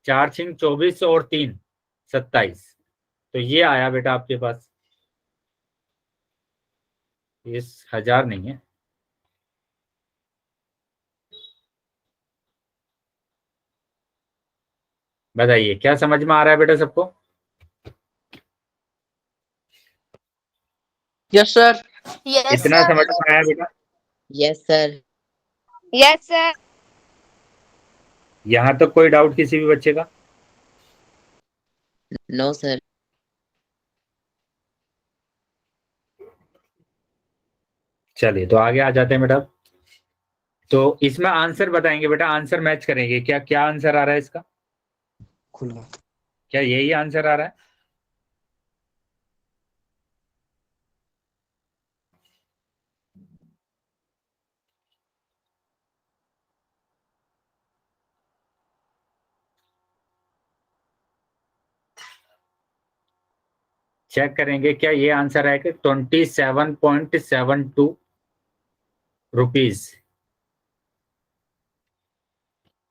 4 छिंग 24 और 3 27। तो ये आया बेटा आपके पास, इस 1000 नहीं है। बताइए क्या समझ में आ रहा है बेटा सबको? Yes sir. यस इतना सर। समझ में आया बेटा? Yes sir. Yes sir. यहां तक कोई डाउट किसी भी बच्चे का? No sir. चलिए, तो आगे आ जाते हैं बेटा। तो इसमें आंसर बताएंगे बेटा, आंसर मैच करेंगे। क्या क्या आंसर आ रहा है इसका? खुला। क्या यही आंसर आ रहा है? चेक करेंगे क्या ये आंसर है कि 27.72 रुपीज।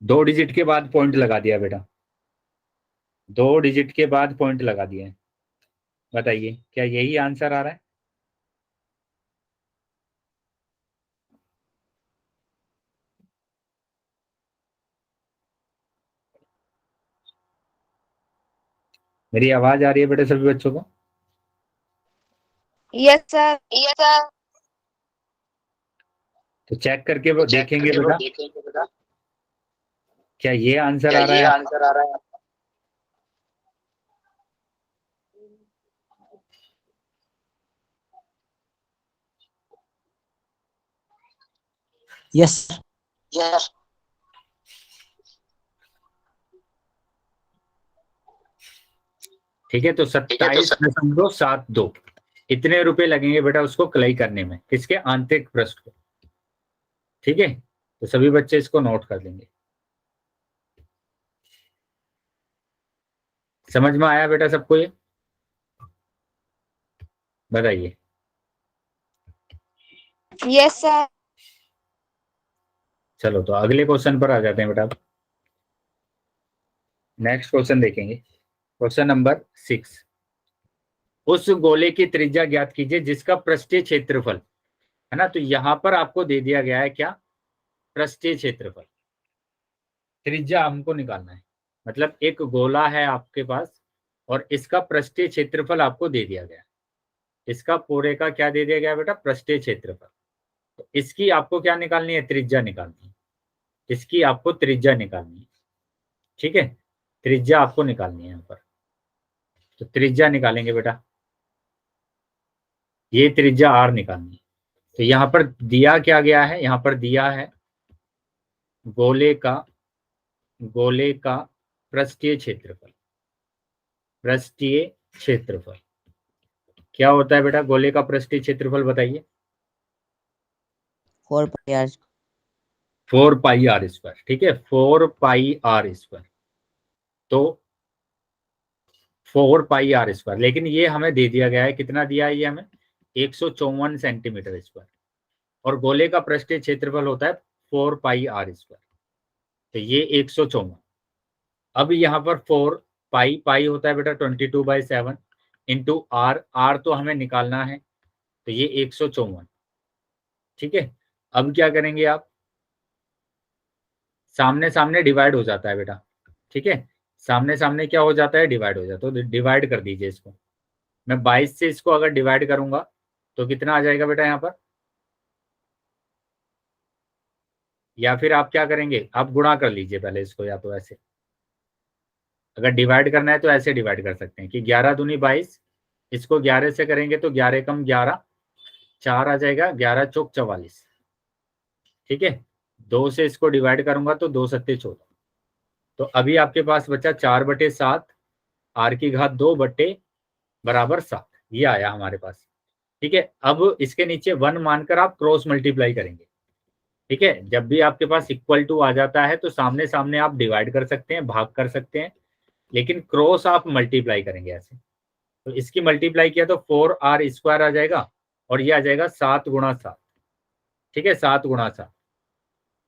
2 डिजिट के बाद पॉइंट लगा दिया बेटा, 2 डिजिट के बाद पॉइंट लगा दिया है। बताइए क्या यही आंसर आ रहा है? मेरी आवाज आ रही है बेटे सभी बच्चों को? Yes, sir. Yes, sir. तो चेक करके वो देखेंगे बेटा, क्या ये आंसर आ रहा है? Yes. ठीक है, तो 27.72 इतने रुपए लगेंगे बेटा उसको क्लाई करने में, किसके? आंतरिक पृष्ठ को। ठीक है, तो सभी बच्चे इसको नोट कर लेंगे। समझ में आया बेटा सबको ये? बताइए। Yes, sir. चलो तो अगले क्वेश्चन पर आ जाते हैं बेटा। नेक्स्ट क्वेश्चन देखेंगे, क्वेश्चन नंबर 6। उस गोले की त्रिज्या ज्ञात कीजिए जिसका पृष्ठीय क्षेत्रफल, है ना, तो यहां पर आपको दे दिया गया है क्या? पृष्ठीय क्षेत्रफल। त्रिज्या हमको निकालना है, मतलब एक गोला है आपके पास और इसका पृष्ठीय क्षेत्रफल आपको दे दिया गया है। इसका पूरे का क्या दे दिया गया बेटा? पृष्ठीय क्षेत्रफल। तो इसकी आपको क्या निकालनी है? त्रिज्या निकालनी है। इसकी आपको त्रिज्या निकालनी है। ठीक है, त्रिज्या आपको निकालनी है यहाँ पर। तो त्रिज्या निकालेंगे बेटा, ये त्रिज्या r निकालनी है। तो यहाँ पर दिया क्या गया है? यहाँ पर दिया है गोले का पृष्ठीय क्षेत्रफल। पृष्ठीय क्षेत्रफल क्या होता है बेटा? गोले का पृष्ठीय क्षेत्रफल बताइए। 4 pi r 4 pi r square. ठीक है, 4 पाई आर स्क्वायर। तो 4 पाई आर स्क्वायर, लेकिन ये हमें दे दिया गया है, कितना दिया है ये हमें? 154 सेंटीमीटर स्क्वायर। और गोले का पृष्ठीय क्षेत्रफल होता है 4 पाई आर स्क्वायर। तो ये 154। अब यहाँ पर 4 पाई होता है बेटा 22/7 इंटू आर तो हमें निकालना है, तो ये 154। ठीक है, अब क्या करेंगे आप? सामने सामने डिवाइड हो जाता है बेटा। ठीक है, सामने सामने क्या हो जाता है? डिवाइड हो जाता है। तो डिवाइड कर दीजिए इसको। मैं 22 से इसको अगर डिवाइड करूंगा तो कितना आ जाएगा बेटा यहाँ पर? या फिर आप क्या करेंगे? आप गुणा कर लीजिए पहले इसको, या तो ऐसे, अगर डिवाइड करना है तो ऐसे डिवाइड कर सकते हैं कि 11 दूनी 22, इसको 11 से करेंगे तो 11 कम 11 4 आ जाएगा, 11 चौक 44। ठीक है, 2 से इसको डिवाइड करूंगा तो 2 सत्ते 14। तो अभी आपके पास बचा 4/7 r की घात 2 बट्टे बराबर 7, ये आया हमारे पास। ठीक है, अब इसके नीचे 1 मानकर आप क्रॉस मल्टीप्लाई करेंगे। ठीक है, जब भी आपके पास इक्वल टू आ जाता है तो सामने सामने आप डिवाइड कर सकते हैं, भाग कर सकते हैं, लेकिन क्रॉस आप मल्टीप्लाई करेंगे ऐसे। तो इसकी मल्टीप्लाई किया तो 4r स्क्वायर आ जाएगा और ये आ जाएगा 7 गुणा 7। ठीक है, 7 गुणा 7।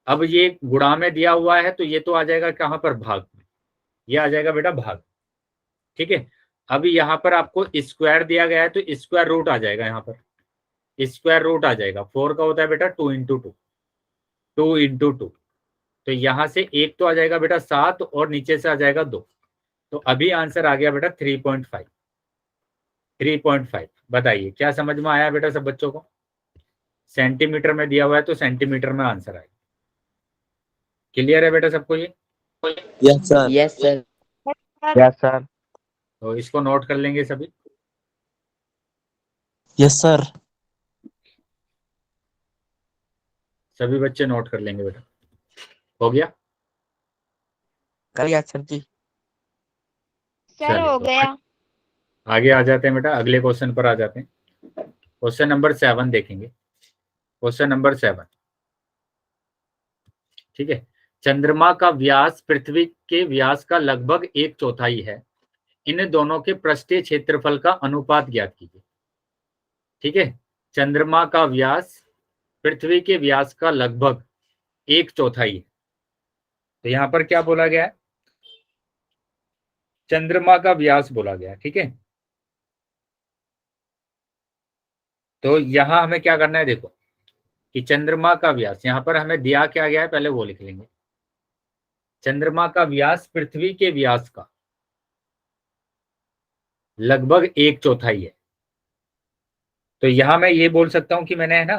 अब ये गुणा में दिया हुआ है तो ये तो आ जाएगा कहाँ पर? भाग में। ये आ जाएगा बेटा भाग। ठीक है, अब यहाँ पर आपको स्क्वायर दिया गया है तो स्क्वायर रूट आ जाएगा, यहाँ पर स्क्वायर रूट आ जाएगा। 4 का होता है बेटा 2 इंटू 2, 2 इंटू 2। तो यहाँ से एक तो आ जाएगा बेटा 7 और नीचे से आ जाएगा 2। तो अभी आंसर आ गया बेटा 3.5। 3.5 बताइए क्या समझ में आया बेटा सब बच्चों को? सेंटीमीटर में दिया हुआ है तो सेंटीमीटर में आंसर आएगा। क्लियर है बेटा सबको ये? Yes, sir. yes sir Yes, sir. तो इसको नोट कर लेंगे सभी। Yes, sir. सभी बच्चे नोट कर लेंगे बेटा। हो गया? करिए सर जी। सर चलिए, हो तो गया। आगे आ जाते हैं बेटा, अगले क्वेश्चन पर आ जाते हैं। क्वेश्चन नंबर 7 देखेंगे। Question number 7। ठीक है, चंद्रमा का व्यास पृथ्वी के व्यास का लगभग 1/4 है। इन दोनों के पृष्ठीय क्षेत्रफल का अनुपात ज्ञात कीजिए। ठीक है, चंद्रमा का व्यास पृथ्वी के व्यास का लगभग 1/4 है। तो यहां पर क्या बोला गया है, चंद्रमा का व्यास बोला गया है। ठीक है, तो यहां हमें क्या करना है, देखो कि चंद्रमा का व्यास यहां पर हमें दिया क्या गया है, पहले वो लिख लेंगे। चंद्रमा का व्यास पृथ्वी के व्यास का लगभग 1/4 है। तो यहां मैं ये बोल सकता हूं कि मैंने, है ना,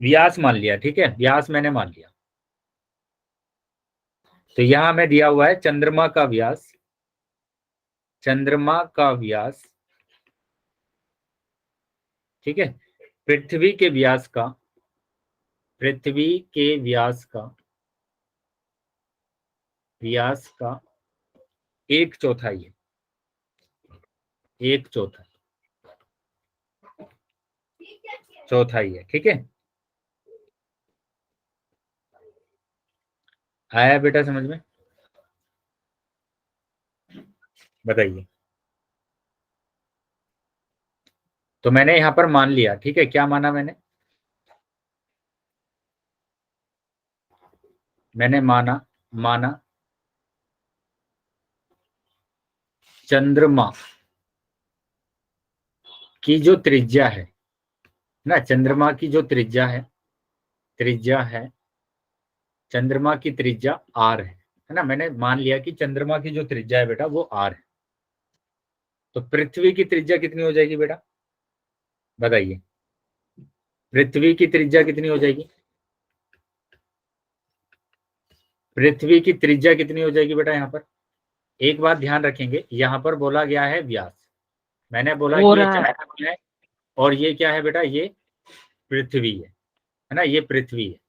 व्यास मान लिया। ठीक है, व्यास मैंने मान लिया। तो यहां हमें दिया हुआ है चंद्रमा का व्यास, चंद्रमा का व्यास, ठीक है, पृथ्वी के व्यास का, पृथ्वी के व्यास का 1/4 है, 1/4 है। ठीक है, आया बेटा समझ में? बताइए। तो मैंने यहां पर मान लिया। ठीक है, क्या माना मैंने माना चंद्रमा की जो त्रिज्या है ना, चंद्रमा की जो त्रिज्या है चंद्रमा की त्रिज्या r है ना। मैंने मान लिया कि चंद्रमा की जो त्रिज्या है बेटा वो r है। तो पृथ्वी की त्रिज्या कितनी हो जाएगी बेटा, बताइए। पृथ्वी की त्रिज्या कितनी हो जाएगी, पृथ्वी की त्रिज्या कितनी हो जाएगी बेटा। यहाँ पर एक बात ध्यान रखेंगे, यहाँ पर बोला गया है व्यास, मैंने बोला कि ये चंद्रमा है और ये क्या है बेटा, ये पृथ्वी है ना, ये पृथ्वी है।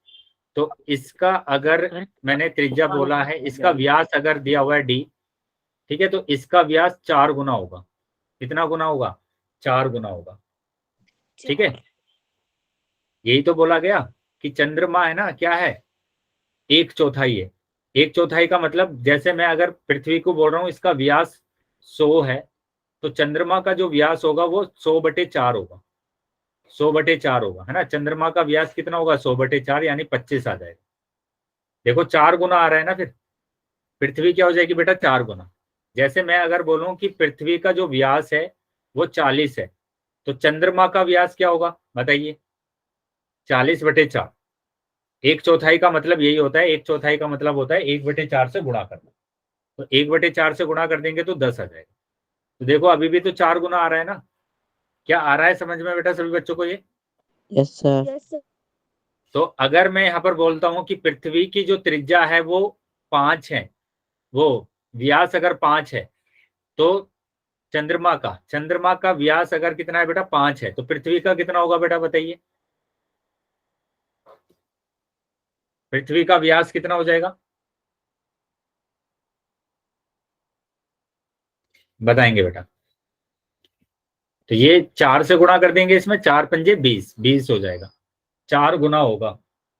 तो इसका अगर मैंने त्रिज्या बोला है, इसका व्यास अगर दिया हुआ है d, ठीक है, तो इसका व्यास 4 गुना होगा। कितना गुना होगा, 4 गुना होगा। ठीक है, यही तो बोला गया कि चंद्रमा है ना, क्या है, 1/4 है। 1/4 का मतलब, जैसे मैं अगर पृथ्वी को बोल रहा हूँ इसका व्यास 100 है, तो चंद्रमा का जो व्यास होगा वो 100/4 होगा, 100/4 होगा, है ना। चंद्रमा का व्यास कितना होगा, 100/4 यानी 25 आ जाएगा। देखो 4 गुना आ रहा है ना, फिर पृथ्वी क्या हो जाएगी बेटा, 4 गुना। जैसे मैं अगर बोलूं कि पृथ्वी का जो व्यास है वो 40 है, तो चंद्रमा का व्यास क्या होगा बताइए, 40/4। 1/4 का मतलब यही होता है, 1/4 का मतलब होता है 1/4 से गुणा करना। तो 1/4 से गुणा कर देंगे तो 10 आ जाएगा। तो देखो अभी भी तो 4 गुना आ रहा है ना, क्या आ रहा है समझ में बेटा सभी बच्चों को ये? Yes sir. तो अगर मैं यहाँ पर बोलता हूँ कि पृथ्वी की जो त्रिज्या है वो 5 है, वो व्यास अगर 5 है, तो चंद्रमा का व्यास अगर कितना है बेटा, 5 है, तो पृथ्वी का कितना होगा बेटा बताइए। पृथ्वी का व्यास कितना हो जाएगा, बताएंगे बेटा। तो ये 4 से गुणा कर देंगे, इसमें 4 पंजे 20 हो जाएगा, 4 गुना होगा।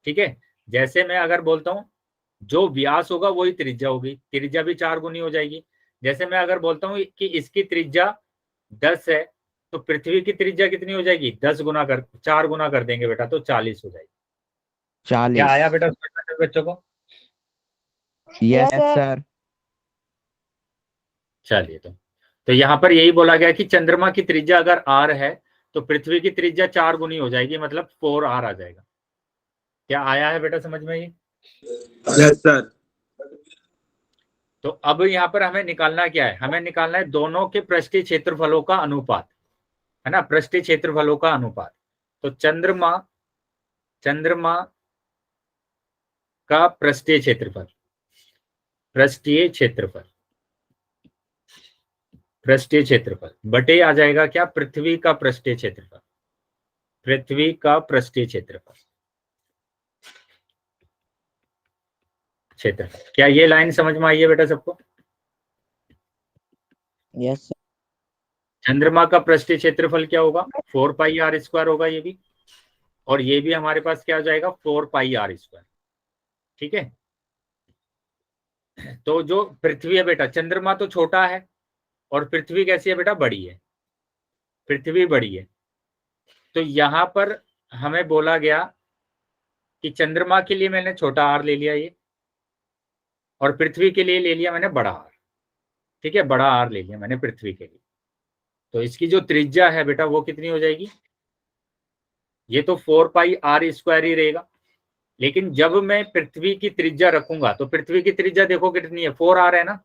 ठीक है, जैसे मैं अगर बोलता हूं जो व्यास होगा वही त्रिज्या होगी, त्रिज्या भी 4 गुनी हो जाएगी। जैसे मैं अगर बोलता हूं कि इसकी त्रिज्या 10 है, तो पृथ्वी की त्रिज्या कितनी हो जाएगी, 4 गुना कर देंगे बेटा, तो 40 हो जाएगी। 40। क्या आया बेटा बच्चों को? Yes Yes, sir. सर। चलिए, तो यहाँ पर यही बोला गया कि चंद्रमा की त्रिज्या अगर r है तो पृथ्वी की त्रिज्या 4 गुनी हो जाएगी, मतलब 4r आ जाएगा। क्या आया है बेटा समझ में ये? Yes sir. तो अब यहाँ पर हमें निकालना क्या है, हमें निकालना है दोनों के पृष्ठीय क्षेत्रफलों का अनुपात, है ना, पृष्ठीय क्षेत्रफलों का अनुपात। तो चंद्रमा का पृष्ठीय क्षेत्रफल, पृष्ठीय क्षेत्रफल बटे आ जाएगा क्या, पृथ्वी का पृष्ठीय क्षेत्रफल, पृथ्वी का पृष्ठीय क्षेत्रफल। क्या ये लाइन समझ में आई है बेटा सबको? Yes sir. चंद्रमा का पृष्ठीय क्षेत्रफल क्या होगा, 4πr² होगा ये भी, और ये भी हमारे पास क्या हो जाएगा, 4πr²। ठीक है, तो जो पृथ्वी है बेटा, चंद्रमा तो छोटा है और पृथ्वी कैसी है बेटा, बड़ी है, पृथ्वी बड़ी है। तो यहाँ पर हमें बोला गया कि चंद्रमा के लिए मैंने छोटा आर ले लिया ये, और पृथ्वी के लिए ले लिया मैंने बड़ा आर। ठीक है, बड़ा आर ले लिया मैंने पृथ्वी के लिए। तो इसकी जो त्रिज्या है बेटा वो कितनी हो जाएगी? ये तो 4 पाई आर स्क्वायर ही रहेगा। लेकिन जब मैं पृथ्वी की त्रिज्या रखूंगा तो पृथ्वी की त्रिज्या देखो कितनी है, 4 आर है ना,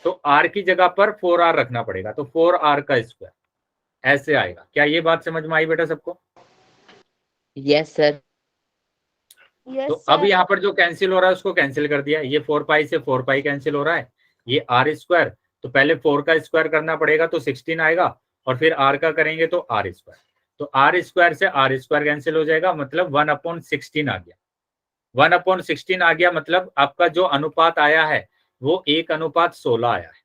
तो आर की जगह पर 4 आर रखना पड़ेगा, तो 4 आर का स्क्वायर ऐसे आएगा। क्या ये बात समझ में आई बेटा सबको? Yes sir. तो अब यहाँ पर जो कैंसिल हो रहा है उसको कैंसिल कर दिया। ये 4 पाई से 4 पाई कैंसिल हो रहा है, ये आर स्क्वायर, तो पहले 4 का स्क्वायर करना पड़ेगा तो 16 आएगा, और फिर आर का करेंगे तो आर स्क्वायर। तो आर स्क्वायर से आर स्क्वायर कैंसिल हो जाएगा, मतलब 1/16 आ गया। 1/16 आ गया, मतलब आपका जो अनुपात आया है वो 1:16 आया है।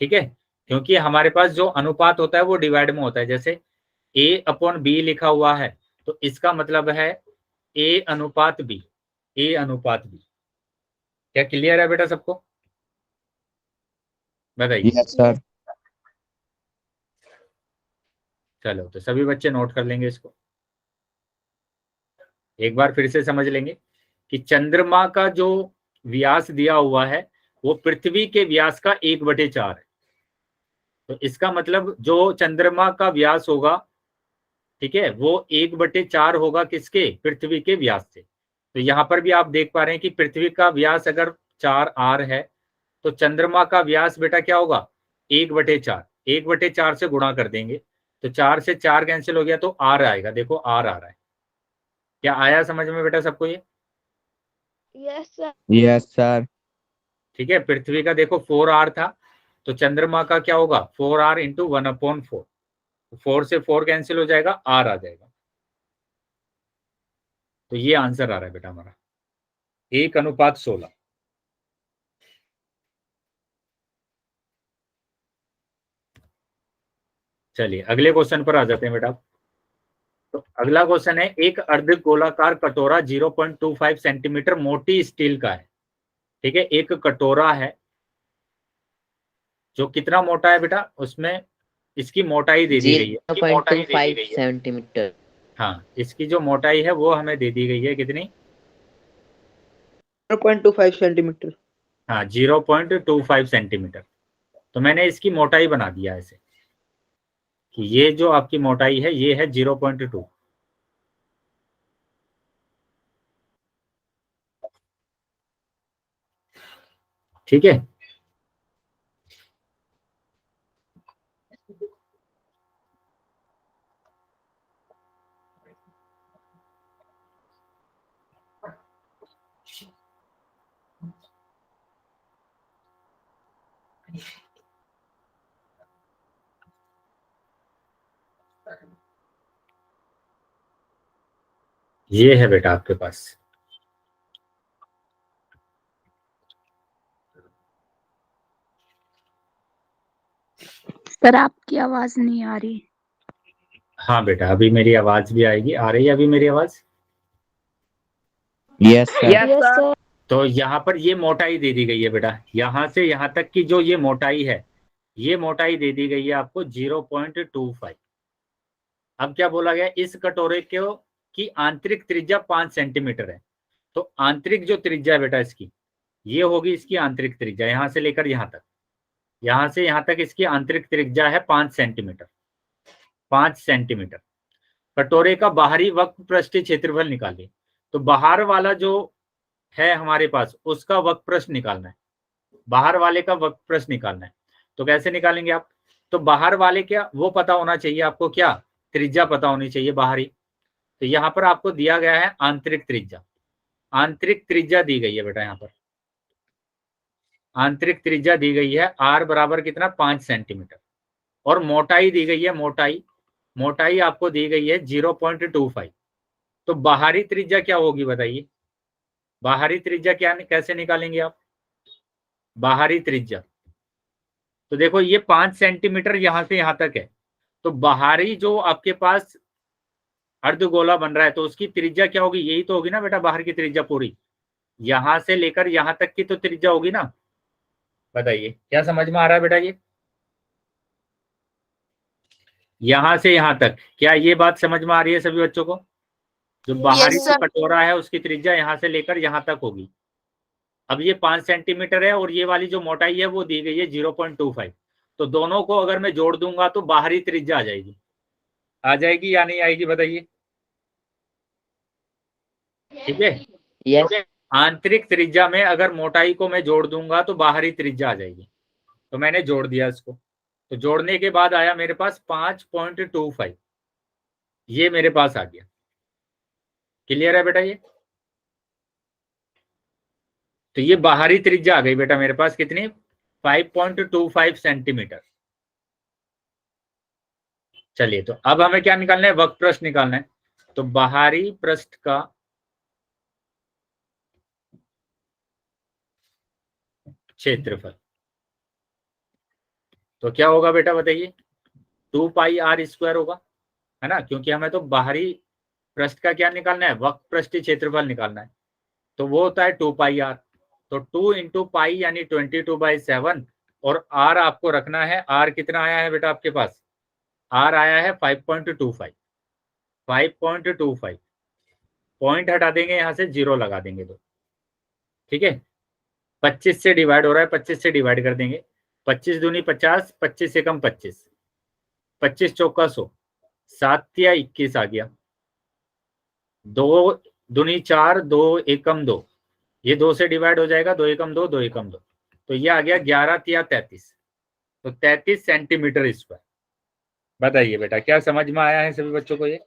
ठीक है, क्योंकि हमारे पास जो अनुपात होता है वो डिवाइड में होता है। जैसे A/B लिखा हुआ है तो इसका मतलब है A/B, A/B। क्या क्लियर है बेटा सबको? बताइए। Yes sir. चलो, तो सभी बच्चे नोट कर लेंगे इसको। एक बार फिर से समझ लेंगे कि चंद्रमा का जो व्यास दिया हुआ है वो पृथ्वी के व्यास का 1/4 है। तो इसका मतलब जो चंद्रमा का व्यास होगा, ठीक है, वो 1/4 होगा किसके? पृथ्वी के व्यास से। तो यहाँ पर भी आप देख पा रहे हैं कि पृथ्वी का व्यास अगर 4 आर है तो चंद्रमा का व्यास बेटा क्या होगा? 1/4। 1/4 से गुणा कर देंगे तो 4 से 4 कैंसिल हो गया तो आर आएगा। देखो आर आ रहा है। क्या आया समझ में बेटा सबको ये? Yes sir. ठीक है, पृथ्वी का देखो 4 आर था, तो चंद्रमा का क्या होगा? 4 आर इंटू 1/4। 4 से 4 कैंसिल हो जाएगा, आर आ जाएगा। तो ये आंसर आ रहा है बेटा हमारा 1:16। चलिए अगले क्वेश्चन पर आ जाते हैं बेटा। तो अगला क्वेश्चन है, एक अर्धगोलाकार कटोरा 0.25 सेंटीमीटर मोटी स्टील का है। ठीक है, एक कटोरा है जो कितना मोटा है बेटा, उसमें इसकी मोटाई दे दी गई है 0.25 सेंटीमीटर। हाँ, इसकी जो मोटाई है वो हमें दे दी गई है कितनी? 0.25 सेंटीमीटर। हाँ, 0.25 सेंटीमीटर। तो मैंने इसकी मोटाई बना दिया ऐसे कि ये जो आपकी मोटाई है ये है 0.2। ठीक है, ये है बेटा आपके पास। सर आपकी आवाज नहीं आ रही। हाँ बेटा, अभी मेरी आवाज भी आएगी। आ रही है अभी मेरी आवाज? Yes sir. Yes sir. तो यहाँ पर ये मोटाई दे दी गई है बेटा, यहाँ से यहाँ तक की जो ये मोटाई है, ये मोटाई दे दी गई है आपको 0.25। अब क्या बोला गया? इस कटोरे को की आंतरिक त्रिज्या 5 सेंटीमीटर है। तो आंतरिक जो त्रिज्या है बेटा इसकी, ये होगी इसकी आंतरिक त्रिज्या, यहाँ से लेकर यहाँ तक, यहाँ से यहाँ तक इसकी आंतरिक त्रिज्या है 5 सेंटीमीटर। 5 सेंटीमीटर। कटोरे का बाहरी वक्र पृष्ठीय क्षेत्रफल निकालिए। तो बाहर वाला जो है हमारे पास उसका वक्र पृष्ठ निकालना है, बाहर वाले का वक्र पृष्ठ निकालना है। तो कैसे निकालेंगे आप? तो बाहर वाले क्या वो पता होना चाहिए आपको, क्या त्रिज्या पता होनी चाहिए बाहरी। तो यहाँ पर आपको दिया गया है आंतरिक त्रिज्या। आंतरिक त्रिज्या दी गई है बेटा, यहाँ पर आंतरिक त्रिज्या दी गई है आर बराबर कितना? 5 सेंटीमीटर। और मोटाई दी गई है, मोटाई आपको दी गई है 0.25। तो बाहरी त्रिज्या क्या होगी बताइए? बाहरी त्रिज्या क्या कैसे निकालेंगे आप बाहरी त्रिज्या? तो देखो ये 5 सेंटीमीटर यहाँ से यहाँ तक है, तो बाहरी जो आपके पास अर्धगोला बन रहा है तो उसकी त्रिज्या क्या होगी? यही तो होगी ना बेटा बाहर की त्रिज्या पूरी, यहां से लेकर यहां तक की तो त्रिज्या होगी ना। बताइए क्या समझ में आ रहा है बेटा? ये यहां से यहां तक, क्या ये बात समझ में आ रही है सभी बच्चों को? जो बाहरी Yes, जो sir. कटोरा है उसकी त्रिज्या यहाँ से लेकर यहाँ तक होगी। अब ये 5 सेंटीमीटर है और ये वाली जो मोटाई है वो दी गई है 0.25। तो दोनों को अगर मैं जोड़ दूंगा तो बाहरी त्रिज्या आ जाएगी या नहीं आएगी बताइए? ठीक है, Yes. आंतरिक त्रिज्या में अगर मोटाई को मैं जोड़ दूंगा तो बाहरी त्रिज्या आ जाएगी। तो मैंने जोड़ दिया इसको, तो जोड़ने के बाद आया मेरे पास 5.25, ये मेरे पास आ गया। क्लियर है बेटा? ये तो ये बाहरी त्रिज्या आ गई बेटा मेरे पास कितनी? 5.25 सेंटीमीटर। चलिए, तो अब हमें क्या निकालना है? वक्र पृष्ठ निकालना है। तो बाहरी पृष्ठ का क्षेत्रफल तो क्या होगा बेटा बताइए? 2πr² होगा, है ना, क्योंकि हमें तो बाहरी पृष्ठ का क्या निकालना है? वक्र पृष्ठीय क्षेत्रफल निकालना है। तो वो होता है 2πr। तो 2 × पाई यानी 22/7 और r आपको रखना है। r कितना आया है बेटा आपके पास? r आया है 5.25। 5.25 पॉइंट हटा देंगे, यहां से 0 लगा देंगे तो ठीक है। 25 से डिवाइड हो रहा है, 25 से डिवाइड कर देंगे। 25 दूनी 50, 25 से कम 25, 25 चौका 100, 7 या 21 आ गया। 2 दूनी 4, 2 एकम 2, ये 2 से डिवाइड हो जाएगा, 2 एकम 2, 2 एकम 2, तो ये आ गया 11 या 33। तो 33 सेंटीमीटर स्क्वायर। बताइए बेटा, क्या समझ में आया है सभी बच्चों को ये?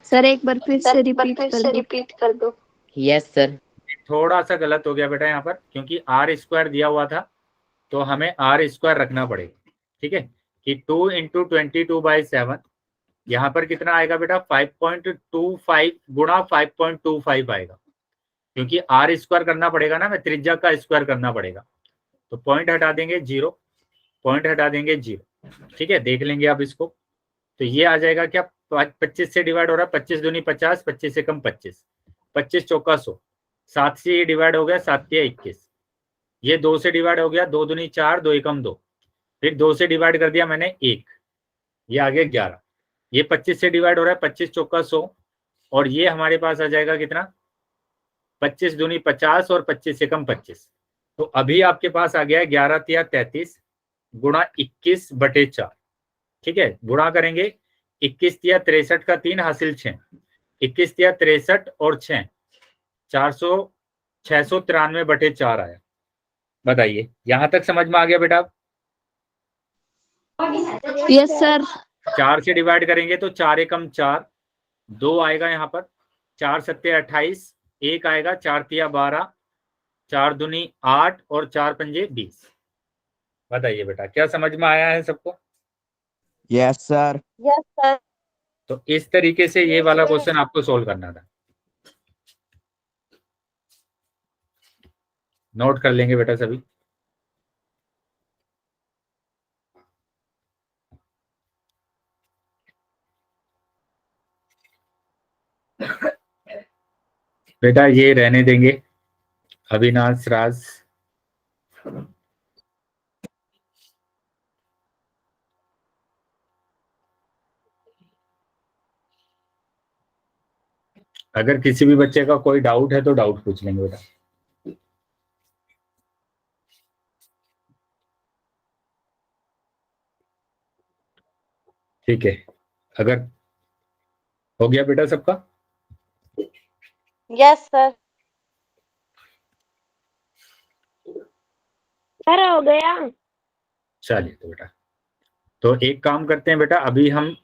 सर एक बार फिर से रिपीट कर दो। Yes, sir. थोड़ा सा गलत हो गया बेटा यहाँ पर, क्योंकि r² दिया हुआ था तो हमें r² रखना पड़ेगा। ठीक है, कि 2 × 22/7 यहाँ पर कितना आएगा बेटा? 5.25 गुणा 5.25 आएगा, क्योंकि r² करना पड़ेगा ना, मैं त्रिज्या का स्क्वायर करना पड़ेगा। तो पॉइंट हटा देंगे 0, पॉइंट हटा देंगे 0। ठीक है, देख लेंगे आप इसको। तो ये आ जाएगा क्या? 25 से डिवाइड हो रहा है, 25 दूनी 50, 25 से कम 25, 25 चौका 100, 7 से ये डिवाइड हो गया, 7 या 21, ये 2 से डिवाइड हो गया, 2 दूनी 4, 2 एकम 2, फिर 2 से डिवाइड कर दिया मैंने 1, ये आ गया 11। ये 25 से डिवाइड हो रहा है, 25 चौका 100, और ये हमारे पास आ जाएगा कितना? 25 दूनी 50 और 25 से कम 25। तो अभी आपके पास आ गया है 11 या 33 गुणा 21/4। ठीक है, गुणा करेंगे 21 या 63 का 3 हासिल 6, 21 या 63 और 6 693/4 आया। बताइए, यहां तक समझ में आ गया बेटा? Yes sir. 4 से डिवाइड करेंगे तो 4 एकम 4, 2 आएगा यहाँ पर, 4 सत्ते 28, 1 आएगा, 4 तिया 12, 4 दूनी 8 और 4 पंजे 20। बताइए बेटा, क्या समझ में आया है सबको? Yes sir. Yes, sir. तो इस तरीके से ये वाला क्वेश्चन आपको सोल्व करना था। नोट कर लेंगे बेटा सभी। बेटा ये रहने देंगे, अविनाश, राज। अगर किसी भी बच्चे का कोई डाउट है तो डाउट पूछ लेंगे बेटा। ठीक है, अगर हो गया बेटा सबका? Yes, sir. सर हो गया। चलिए तो बेटा, तो एक काम करते हैं बेटा, अभी हम